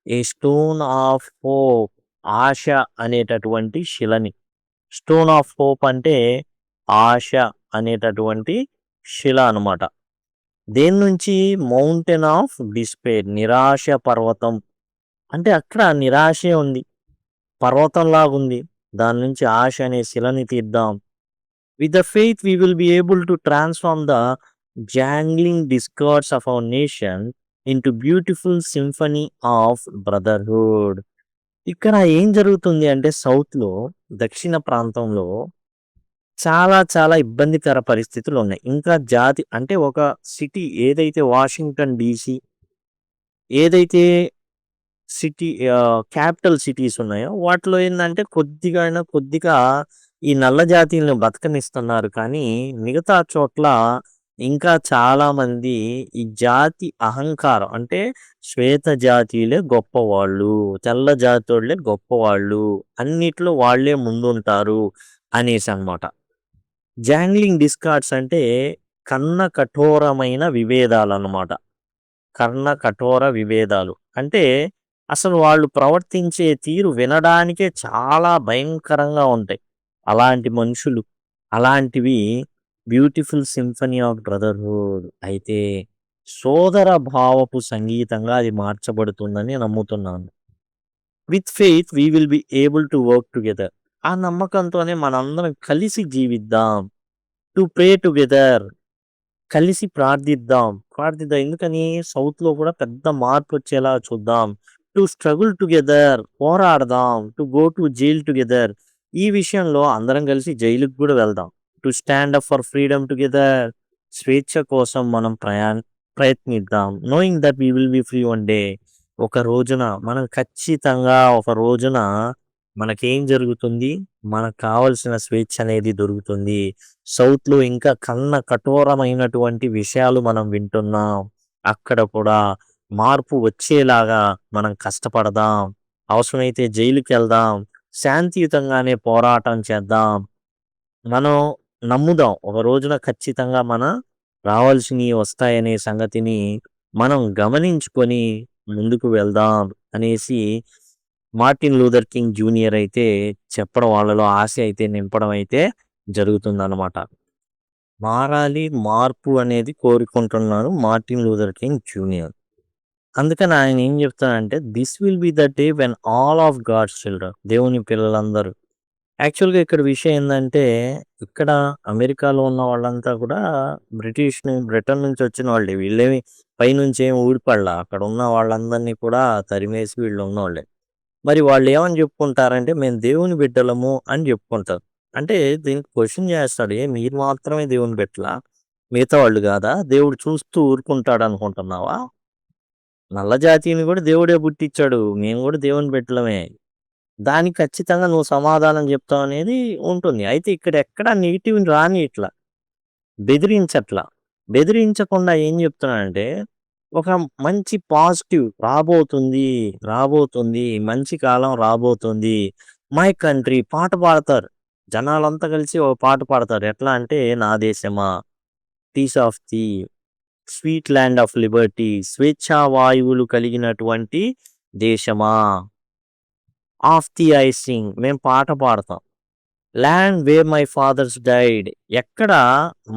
ఏ స్టోన్ ఆఫ్ హోప్, ఆశ అనేటటువంటి శిలని. స్టోన్ ఆఫ్ హోప్ అంటే ఆశ అనేటటువంటి శిల అనమాట. దేని నుంచి? మౌంటైన్ ఆఫ్ డిస్పేర్, నిరాశ పర్వతం. అంటే అక్కడ నిరాశే ఉంది, పర్వతంలాగుంది. దాని నుంచి ఆశ అనే శిలని తీద్దాం. With the faith we will be able to transform the jangling discords of our nation into beautiful symphony of brotherhood. ఇక్కడ ఏం జరుగుతుంది అంటే సౌత్‌లో, దక్షిణ ప్రాంతంలో చాలా చాలా ఇబ్బందికర పరిస్థితులు ఉన్నాయి. ఇంకా జాతి అంటే ఒక సిటీ ఏదైతే వాషింగ్టన్ డీసీ, ఏదైతే క్యాపిటల్ సిటీస్ ఉన్నాయో వాటిలో ఏందంటే కొద్దిగా ఈ నల్ల జాతీయులను బతకనిస్తున్నారు. కానీ మిగతా చోట్ల ఇంకా చాలామంది ఈ జాతి అహంకారం అంటే శ్వేత జాతీయులే గొప్పవాళ్ళు, తెల్ల జాతోళ్ళే గొప్పవాళ్ళు, అన్నిట్లో వాళ్ళే ముందుంటారు అనేసనమాట. జాంగ్లింగ్ డిస్కార్డ్స్ అంటే కఠోరమైన విభేదాలన్నమాట. కఠోర విభేదాలు. అంటే అసలు వాళ్ళు ప్రవర్తించే తీరు వినడానికే చాలా భయంకరంగా ఉంటాయి. అలాంటి మనుషులు, అలాంటివి బ్యూటిఫుల్ సింఫనీ ఆఫ్ బ్రదర్‌హుడ్. అయితే సోదర భావపు సంగీతంగా అది మార్చబడుతుందని నమ్ముతున్నాను. With faith we will be able to work together. ఆ నమ్మకంతోనే మనందరం కలిసి జీవిద్దాం. To pray together. కలిసి ప్రార్థిద్దాం. ఎందుకని? సౌత్‌లో కూడా పెద్ద మార్పొచ్చేలా చూద్దాం. To struggle together. పోరాడదాం. To go to jail together. ఈ విషయంలో అందరం కలిసి జైలుకి కూడా వెళ్దాం. To stand up for freedom together. స్వేచ్ఛ కోసం మనం ప్రయత్నిద్దాం. Knowing that we will be free one day. ఒక రోజున మనకేం జరుగుతుంది? మనకు కావాల్సిన స్వేచ్ఛ అనేది దొరుకుతుంది. సౌత్‌లో ఇంకా కఠోరమైనటువంటి విషయాలు మనం వింటున్నాం. అక్కడ కూడా మార్పు వచ్చేలాగా మనం కష్టపడదాం. అవసరమైతే జైలుకెళ్దాం. శాంతియుతంగానే పోరాటం చేద్దాం. మనం నమ్ముదాం. ఒక రోజున ఖచ్చితంగా రావాల్సినవి వస్తాయనే సంగతిని మనం గమనించుకొని ముందుకు వెళ్దాం అనేసి మార్టిన్ లూథర్ కింగ్ జూనియర్ అయితే చెప్పడం, వాళ్ళలో ఆశ అయితే నింపడం అయితే జరుగుతుందన్నమాట. మారాలి, మార్పు అనేది కోరుకుంటున్నాను మార్టిన్ లూథర్ కింగ్ జూనియర్. అందుకని ఆయన ఏం చెప్తానంటే this will be the day when all of God's children, దేవుని పిల్లలందరూ. యాక్చువల్‌గా ఇక్కడ విషయం ఏందంటే, ఇక్కడ అమెరికాలో ఉన్న వాళ్ళంతా కూడా బ్రిటన్ నుంచి వచ్చిన వాళ్ళే. వీళ్ళేమి పైనుంచి ఏమి ఊడిపడలా. అక్కడ ఉన్న వాళ్ళందరినీ కూడా తరిమేసి వీళ్ళు ఉన్నోళ్ళే. మరి వాళ్ళు ఏమని చెప్పుకుంటారంటే మేము దేవుని బిడ్డలము అని చెప్పుకుంటారు. అంటే దీనికి క్వెషన్ చేస్తాడు. మీరు మాత్రమే దేవుని బిడ్డలా? మిగతా వాళ్ళు కాదా? దేవుడు చూస్తూ ఊరుకుంటాడు అనుకుంటున్నావా? నల్ల జాతిని కూడా దేవుడే పుట్టించాడు. మేము కూడా దేవుని బిడ్డలమే. దానికి ఖచ్చితంగా నువ్వు సమాధానం చెప్తావు అనేది ఉంటుంది. అయితే ఇక్కడ ఎక్కడ నెగెటివ్‌ని రానియట్లా. బెదిరించట్లా. బెదిరించకుండా ఏం చెప్తున్నానంటే, ఒక మంచి పాజిటివ్ రాబోతుంది. మంచి కాలం రాబోతుంది. మై కంట్రీ పాట పాడతారు. జనాలంతా కలిసి ఒక పాట పాడతారు. ఎట్లా అంటే, నా దేశమా, piece of the sweet land of liberty, స్వేచ్ఛా వాయువులు కలిగినటువంటి దేశమా, ఆఫ్ ది ఐసింగ్ మేము పాట పాడతాం. Land where my fathers died, ఎక్కడ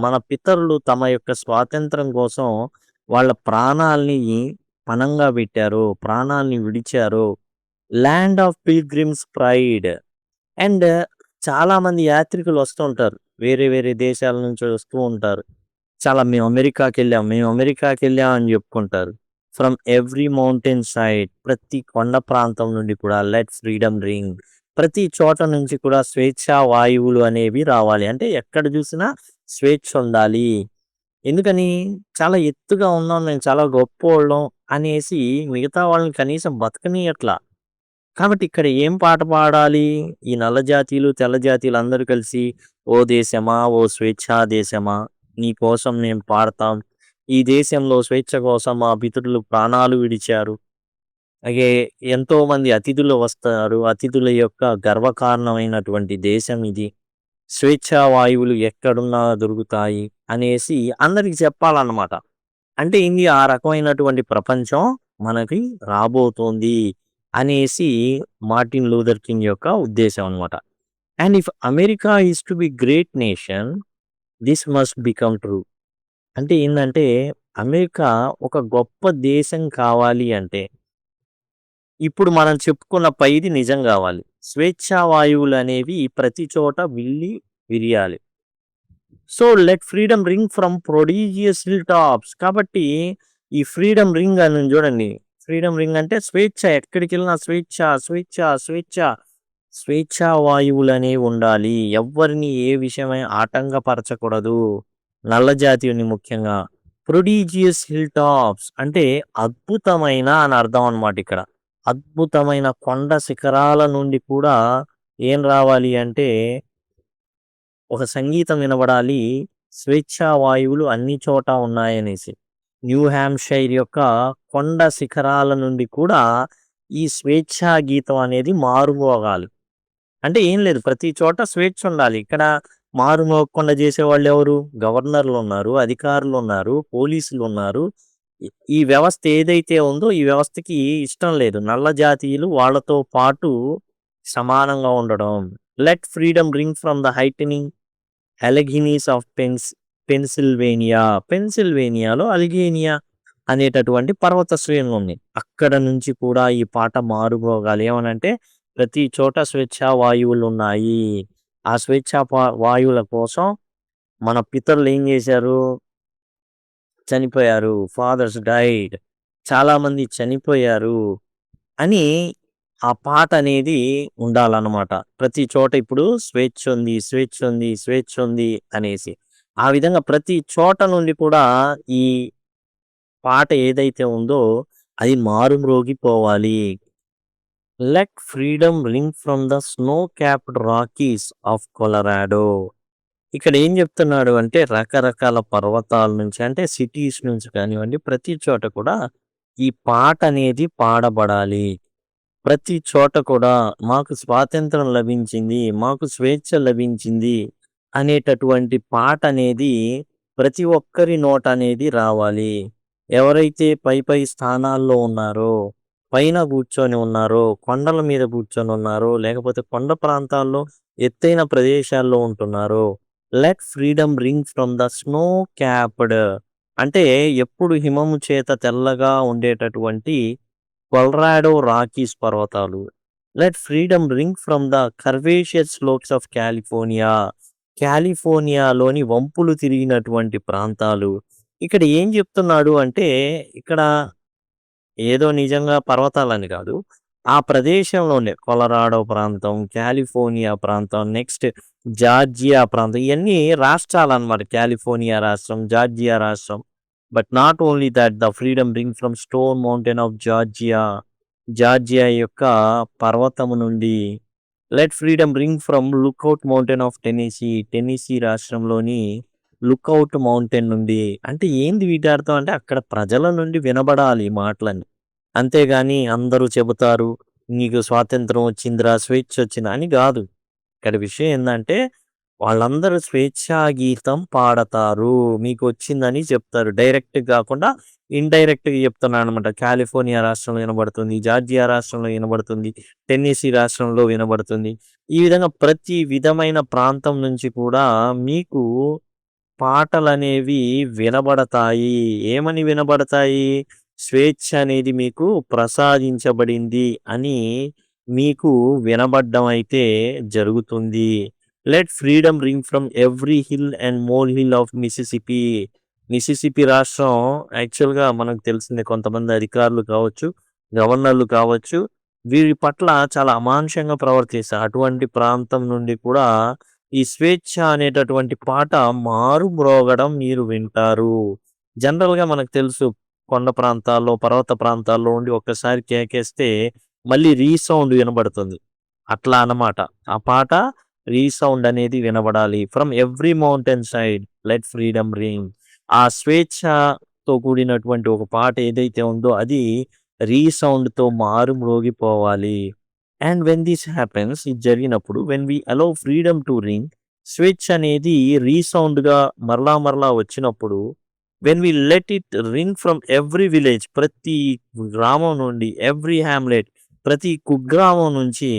మన పితరులు తమ యొక్క స్వాతంత్రం కోసం వాళ్ళ ప్రాణాల్ని పణంగా పెట్టారో, ప్రాణాల్ని విడిచారో, land of pilgrims pride. And చాలా మంది యాత్రికులు వస్తూ ఉంటారు. వేరే వేరే దేశాల నుంచి వస్తూ ఉంటారు. చాలా మేము అమెరికాకి వెళ్ళాం అని చెప్పుకుంటారు. ఫ్రమ్ ఎవ్రీ మౌంటైన్ సైడ్, ప్రతి కొండ ప్రాంతం నుండి కూడా లెట్ ఫ్రీడమ్ రింగ్. ప్రతి చోట నుంచి కూడా స్వేచ్ఛా వాయువులు అనేవి రావాలి. అంటే ఎక్కడ చూసినా స్వేచ్ఛ ఉండాలి. ఎందుకని? చాలా ఎత్తుగా ఉన్నాం, మేము చాలా గొప్పోళ్ళం అనేసి మిగతా వాళ్ళని కనీసం బతకనీయట్లా. కాబట్టి ఇక్కడ ఏం పాట పాడాలి? ఈ నల్ల జాతీయులు, తెల్ల జాతీయులు అందరూ కలిసి, ఓ దేశమా, ఓ స్వేచ్ఛా దేశమా, నీ కోసం నేను పాడతాం. ఈ దేశంలో స్వేచ్ఛ కోసం మా పితరులు ప్రాణాలు విడిచారు. అలాగే ఎంతోమంది అతిథులు వస్తారు. అతిథుల యొక్క గర్వకారణమైనటువంటి దేశం ఇది. స్వేచ్ఛా వాయువులు ఎక్కడున్నా దొరుకుతాయి అనేసి అందరికి చెప్పాలన్నమాట. అంటే ఇది ఆ రకమైనటువంటి ప్రపంచం మనకి రాబోతోంది అనేసి మార్టిన్ లూథర్ కింగ్ యొక్క ఉద్దేశం అనమాట. And if America is to be great nation, this must become true. అంటే ఏందంటే అమెరికా ఒక గొప్ప దేశం కావాలి అంటే ఇప్పుడు మనం చెప్పుకున్న పైది నిజం కావాలి. స్వేచ్ఛా వాయువులు అనేవి ప్రతి చోట విరియాలి. So let freedom ring from prodigious hilltops. కాబట్టి ఈ ఫ్రీడమ్ రింగ్ అని చూడండి. ఫ్రీడమ్ రింగ్ అంటే స్వేచ్ఛ, ఎక్కడికి వెళ్ళినా స్వేచ్ఛ స్వేచ్ఛ స్వేచ్ఛ. స్వేచ్ఛా వాయువులు అనేవి ఉండాలి. ఎవ్వరిని ఏ విషయమై ఆటంకపరచకూడదు. నల్ల జాతీయుని ముఖ్యంగా. ప్రొడీజియస్ హిల్ టాప్స్ అంటే అద్భుతమైన అని అర్థం అనమాట ఇక్కడ. అద్భుతమైన కొండ శిఖరాల నుండి కూడా ఏం రావాలి అంటే ఒక సంగీతం వినబడాలి. స్వేచ్ఛా వాయువులు అన్ని చోట ఉన్నాయనేసి. న్యూ హ్యాంప్‌షైర్ యొక్క కొండ శిఖరాల నుండి కూడా ఈ స్వేచ్ఛా గీతం అనేది మారుమోగాలి. అంటే ఏం లేదు, ప్రతి చోట స్వేచ్ఛ ఉండాలి. ఇక్కడ మారుమోగకుండా చేసేవాళ్ళు ఎవరు? గవర్నర్లు ఉన్నారు, అధికారులు ఉన్నారు, పోలీసులు ఉన్నారు. ఈ వ్యవస్థ ఏదైతే ఉందో ఈ వ్యవస్థకి ఇష్టం లేదు నల్ల జాతీయులు వాళ్ళతో పాటు సమానంగా ఉండడం. Let freedom ring from the heightening Alleghenies of Pennsylvania. పెన్సిల్వేనియాలో అల్గేనియా అనేటటువంటి పర్వత శ్రేణులు ఉన్నాయి. అక్కడ నుంచి కూడా ఈ పాట మారుమోగాలి. ఏమనంటే ప్రతి చోట స్వేచ్ఛా వాయువులు ఉన్నాయి. ఆ స్వేచ్ఛా వాయువుల కోసం మన పితరులు ఏం చేశారు? చనిపోయారు. Fathers died. చాలా మంది చనిపోయారు అని ఆ పాట అనేది ఉండాలన్నమాట. ప్రతి చోట ఇప్పుడు స్వేచ్ఛ ఉంది, స్వేచ్ఛ ఉంది, స్వేచ్ఛ ఉంది అనేసి. ఆ విధంగా ప్రతి చోట నుండి కూడా ఈ పాట ఏదైతే ఉందో అది మారుమ్రోగిపోవాలి. Let freedom ring from the snow capped Rockies of Colorado. ఇక్కడ ఏం చెప్తున్నాడు అంటే రకరకాల పర్వతాల నుంచి, అంటే సిటీస్ నుంచి కానివ్వండి, ప్రతి చోట కూడా ఈ పాట అనేది పాడబడాలి. ప్రతి చోట కూడా మాకు స్వాతంత్రం లభించింది, మాకు స్వేచ్ఛ లభించింది అనేటటువంటి పాట అనేది ప్రతి ఒక్కరి నోట అనేది రావాలి. ఎవరైతే పై పై స్థానాల్లో ఉన్నారో, పైన కూర్చొని ఉన్నారో, కొండల మీద కూర్చొని ఉన్నారో, లేకపోతే కొండ ప్రాంతాల్లో ఎత్తైన ప్రదేశాల్లో ఉంటున్నారో, let freedom ring from the snow capped అంటే ఎప్పుడు హిమము చేత తెల్లగా ఉండేటటువంటి కొలరాడో రాకీస్ పర్వతాలు. Let freedom ring from the curvaceous slopes of California. కాలిఫోర్నియాలోని వంపులు తిరిగినటువంటి ప్రాంతాలు. ఇక్కడ ఏం చెప్తున్నాడు అంటే ఇక్కడ ఏదో నిజంగా పర్వతాలని కాదు, ఆ ప్రదేశంలోనే కొలరాడో ప్రాంతం, కాలిఫోర్నియా ప్రాంతం, నెక్స్ట్ జార్జియా ప్రాంతం, ఇవన్నీ రాష్ట్రాలన్నమాట. కాలిఫోర్నియా రాష్ట్రం, జార్జియా రాష్ట్రం. But not only that the freedom ring from Stone Mountain of Georgia. Georgia యొక్క పర్వతము నుండి. Let freedom ring from Lookout Mountain of Tennessee. Tennessee రాష్ట్రంలోని లుక్అవుట్ మౌంటైన్ నుండి. అంటే ఏంది వీటి అర్థం అంటే అక్కడ ప్రజల నుండి వినబడాలి మాటలని. అంతేగాని అందరూ చెబుతారు నీకు స్వాతంత్రం వచ్చిందిరా, స్వేచ్ఛ వచ్చిందా అని కాదు. ఇక్కడ విషయం ఏంటంటే వాళ్ళందరూ స్వేచ్ఛా గీతం పాడతారు, మీకు వచ్చిందని చెప్తారు. డైరెక్ట్ కాకుండా ఇండైరెక్ట్గా చెప్తున్నాను అనమాట. కాలిఫోర్నియా రాష్ట్రంలో వినబడుతుంది, జార్జియా రాష్ట్రంలో వినబడుతుంది, టెన్నెసీ రాష్ట్రంలో వినబడుతుంది. ఈ విధంగా ప్రతి విధమైన ప్రాంతం నుంచి కూడా మీకు పాటలనేవి వినబడతాయి. ఏమని వినబడతాయి? స్వేచ్ఛ అనేది మీకు ప్రసాదించబడింది అని మీకు వినబడ్డం అయితే జరుగుతుంది. Let freedom ring from every hill and mole hill of Mississippi. Mississippi రాష్ట్రం యాక్చువల్‌గా మనకు తెలిసిందే, కొంతమంది అధికారులు కావచ్చు, గవర్నర్‌లు కావచ్చు, వీరి పట్ల చాలా అమానుషంగా ప్రవర్తిస్తారు. అటువంటి ప్రాంతం నుండి కూడా ఈ స్వేచ్ఛ అనేటటువంటి పాట మారుమ్రోగడం మీరు వింటారు. జనరల్‌గా మనకు తెలుసు, కొండ ప్రాంతాల్లో, పర్వత ప్రాంతాల్లో ఉండి ఒక్కసారి కేకేస్తే మళ్ళీ రీసౌండ్ వినబడుతుంది. అట్లా అన్నమాట. ఆ పాట రీసౌండ్ అనేది వినబడాలి. From every mountain side let freedom ring. ఆ స్వేచ్ఛతో కూడినటువంటి ఒక పాట ఏదైతే ఉందో అది రీసౌండ్‌తో మారుమ్రోగిపోవాలి. అండ్ వెన్ దిస్ హ్యాపెన్స్, ఇది జరిగినప్పుడు, when we allow freedom to ring, స్వేచ్ఛ అనేది రీసౌండ్‌గా మరలా మరలా వచ్చినప్పుడు, when we let it ring from every village, ప్రతి గ్రామం నుండి, ఎవ్రీ హ్యామ్లెట్, ప్రతి కుగ్రామం నుంచి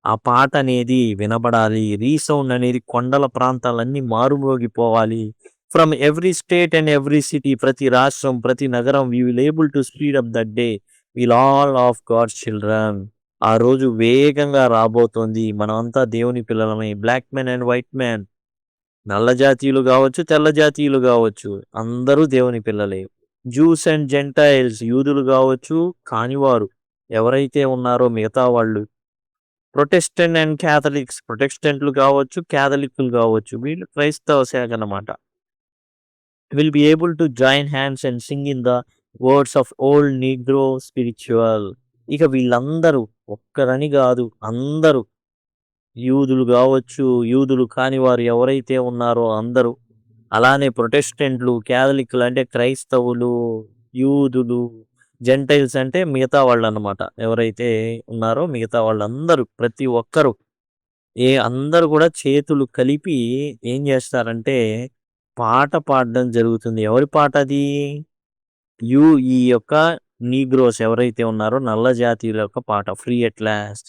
ఆ పాట అనేది వినబడాలి. రీసౌండ్ అనేది కొండల ప్రాంతాలన్నీ మారుమోగిపోవాలి. From every state and every city, ప్రతి రాష్ట్రం, ప్రతి నగరం, we will able to speed up that day, will all of God's children. ఆ రోజు వేగంగా రాబోతోంది. మనమంతా దేవుని పిల్లలమై, black men and white man, నల్ల జాతీయులు కావచ్చు, తెల్ల జాతీయులు కావచ్చు, అందరూ దేవుని పిల్లలే. జూస్ అండ్ జెంటైల్స్, యూదులు కావచ్చు, కానివారు ఎవరైతే ఉన్నారో మిగతా వాళ్ళు, ప్రొటెస్టెంట్ అండ్ క్యాథలిక్స్, ప్రొటెస్టెంట్లు కావచ్చు, క్యాథలిక్లు కావచ్చు, వీళ్ళు క్రైస్తవ శాఖ అన్నమాట. Will be able to join hands and Singh in the words of old Negro spiritual. ఇక వీళ్ళందరూ, ఒక్కరని కాదు, అందరూ, యూదులు కావచ్చు, యూదులు కాని వారు ఎవరైతే ఉన్నారో అందరూ, అలానే ప్రొటెస్టెంట్లు, క్యాథలిక్లు అంటే క్రైస్తవులు, యూదులు, జెంటైల్స్ అంటే మిగతా వాళ్ళు అన్నమాట. ఎవరైతే ఉన్నారో మిగతా వాళ్ళందరూ, ప్రతి ఒక్కరు, అందరూ కూడా చేతులు కలిపి ఏం చేస్తారంటే పాట పాడడం జరుగుతుంది. ఎవరి పాట అది? ఈ యొక్క నీగ్రోస్ ఎవరైతే ఉన్నారో నల్ల జాతీయుల యొక్క పాట. ఫ్రీ ఎట్ లాస్ట్,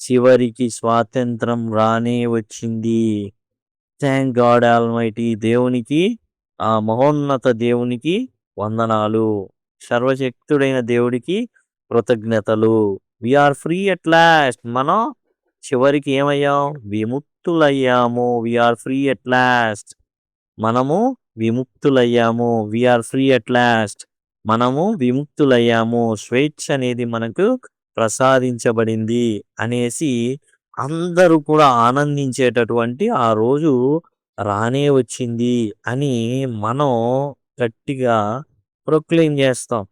చివరికి స్వాతంత్రం రానే వచ్చింది. థ్యాంక్ గాడ్ ఆల్మైటీ, దేవునికి, ఆ మహోన్నత దేవునికి వందనాలు, సర్వశక్తుడైన దేవుడికి కృతజ్ఞతలు. వీఆర్ ఫ్రీ ఎట్ లాస్ట్, మనం చివరికి ఏమయ్యాం? విముక్తులయ్యాము. వీఆర్ ఫ్రీ ఎట్ లాస్ట్, మనము విముక్తులయ్యాము. వీఆర్ ఫ్రీ ఎట్ లాస్ట్, మనము విముక్తులయ్యాము. స్వేచ్ఛ అనేది మనకు ప్రసాదించబడింది అనేసి అందరూ కూడా ఆనందించేటటువంటి ఆ రోజు రానే వచ్చింది అని మనం గట్టిగా ప్రొక్లెయిమ్ చేస్తాం.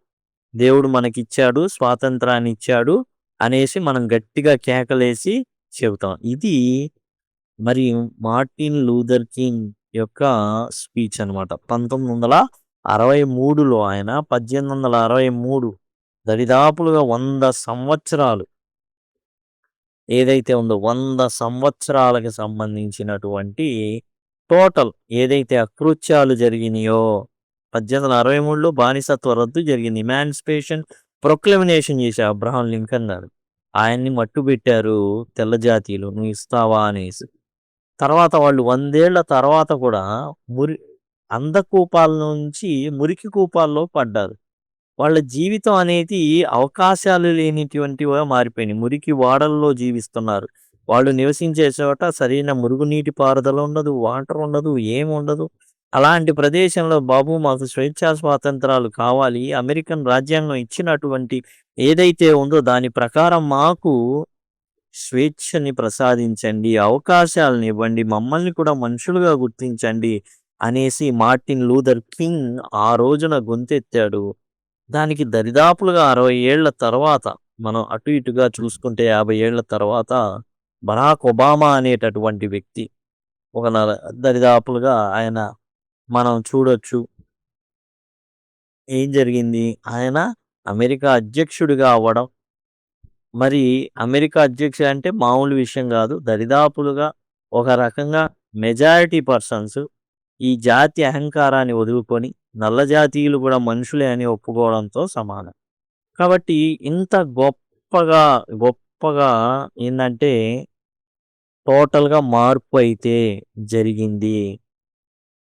దేవుడు మనకిచ్చాడు, స్వాతంత్రాన్ని ఇచ్చాడు అనేసి మనం గట్టిగా కేకలేసి చెబుతాం. ఇది మరి మార్టిన్ లూథర్ కింగ్ యొక్క స్పీచ్ అనమాట. 1963లో ఆయన, 1863, దరిదాపులుగా 100 సంవత్సరాలు ఏదైతే ఉందో 100 సంవత్సరాలకు సంబంధించినటువంటి టోటల్ ఏదైతే అకృత్యాలు జరిగినాయో, 1863లో బానిసత్వ రద్దు జరిగింది. ఇమాన్సిపేషన్ ప్రొక్లమినేషన్ చేశారు అబ్రహాం లింకన్ గారు. ఆయన్ని మట్టుబెట్టారు తెల్ల జాతీయులు, నువ్వు ఇస్తావా అనేసి. తర్వాత వాళ్ళు 100 ఏళ్ల తర్వాత కూడా అంధకూపాల నుంచి మురికి కూపాల్లో పడ్డారు. వాళ్ళ జీవితం అనేది అవకాశాలు లేనిటువంటివిగా మారిపోయినాయి. మురికి వాడల్లో జీవిస్తున్నారు. వాళ్ళు నివసించే చోట సరైన మురుగునీటి పారుదల ఉండదు, వాటర్ ఉండదు, ఏముండదు. అలాంటి ప్రదేశంలో బాబు మాకు స్వేచ్ఛా స్వాతంత్రాలు కావాలి, అమెరికన్ రాజ్యాంగం ఇచ్చినటువంటి ఏదైతే ఉందో దాని ప్రకారం మాకు స్వేచ్ఛని ప్రసాదించండి, అవకాశాలను ఇవ్వండి, మమ్మల్ని కూడా మనుషులుగా గుర్తించండి అనేసి మార్టిన్ లూథర్ కింగ్ ఆ రోజున గొంతెత్తాడు. దానికి దరిదాపులుగా 60 ఏళ్ల తర్వాత, మనం అటు ఇటుగా చూసుకుంటే 50 ఏళ్ల తర్వాత, బరాక్ ఒబామా అనేటటువంటి వ్యక్తి, ఒక దరిదాపులుగా ఆయన మనం చూడొచ్చు. ఏం జరిగింది? ఆయన అమెరికా అధ్యక్షుడిగా అవ్వడం. మరి అమెరికా అధ్యక్షుడు అంటే మామూలు విషయం కాదు. దరిదాపులుగా ఒక రకంగా మెజారిటీ పర్సన్స్ ఈ జాతి అహంకారాన్ని వదులుకొని నల్ల జాతీయులు కూడా మనుషులే అని ఒప్పుకోవడంతో సమానం. కాబట్టి ఇంత గొప్పగా ఏంటంటే టోటల్గా మార్పు అయితే జరిగింది.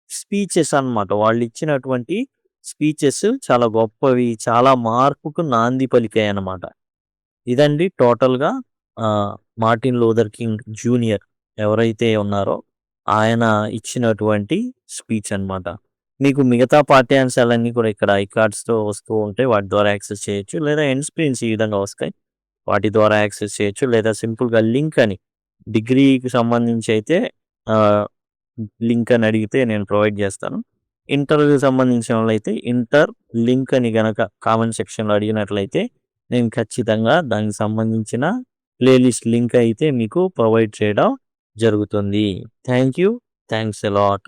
స్పీచెస్ అన్నమాట, వాళ్ళు ఇచ్చినటువంటి స్పీచెస్ చాలా గొప్పవి, చాలా మార్పుకు నాంది పలికాయి అన్నమాట. ఇదండి టోటల్గా మార్టిన్ లూథర్ కింగ్ జూనియర్ ఎవరైతే ఉన్నారో ఆయన ఇచ్చినటువంటి స్పీచ్ అన్నమాట. మీకు మిగతా పాఠ్యాంశాలన్నీ కూడా ఇక్కడ ఐకార్డ్స్‌తో వస్తూ ఉంటాయి. వాటి ద్వారా యాక్సెస్ చేయొచ్చు. లేదా ఎండ్ స్క్రీన్స్ ఈ విధంగా వస్తాయి. వాటి ద్వారా యాక్సెస్ చేయొచ్చు. లేదా సింపుల్‌గా లింక్ అని డిగ్రీకి సంబంధించి అయితే లింక్ అని అడిగితే నేను ప్రొవైడ్ చేస్తాను. ఇంటర్‌కి సంబంధించిన వాళ్ళైతే ఇంటర్ లింక్ అని గనక కామెంట్ సెక్షన్‌లో అడిగినట్లయితే నేను ఖచ్చితంగా దానికి సంబంధించిన ప్లేలిస్ట్ లింక్ అయితే మీకు ప్రొవైడ్ చేయడం జరుగుతుంది. Thank you. Thanks a lot.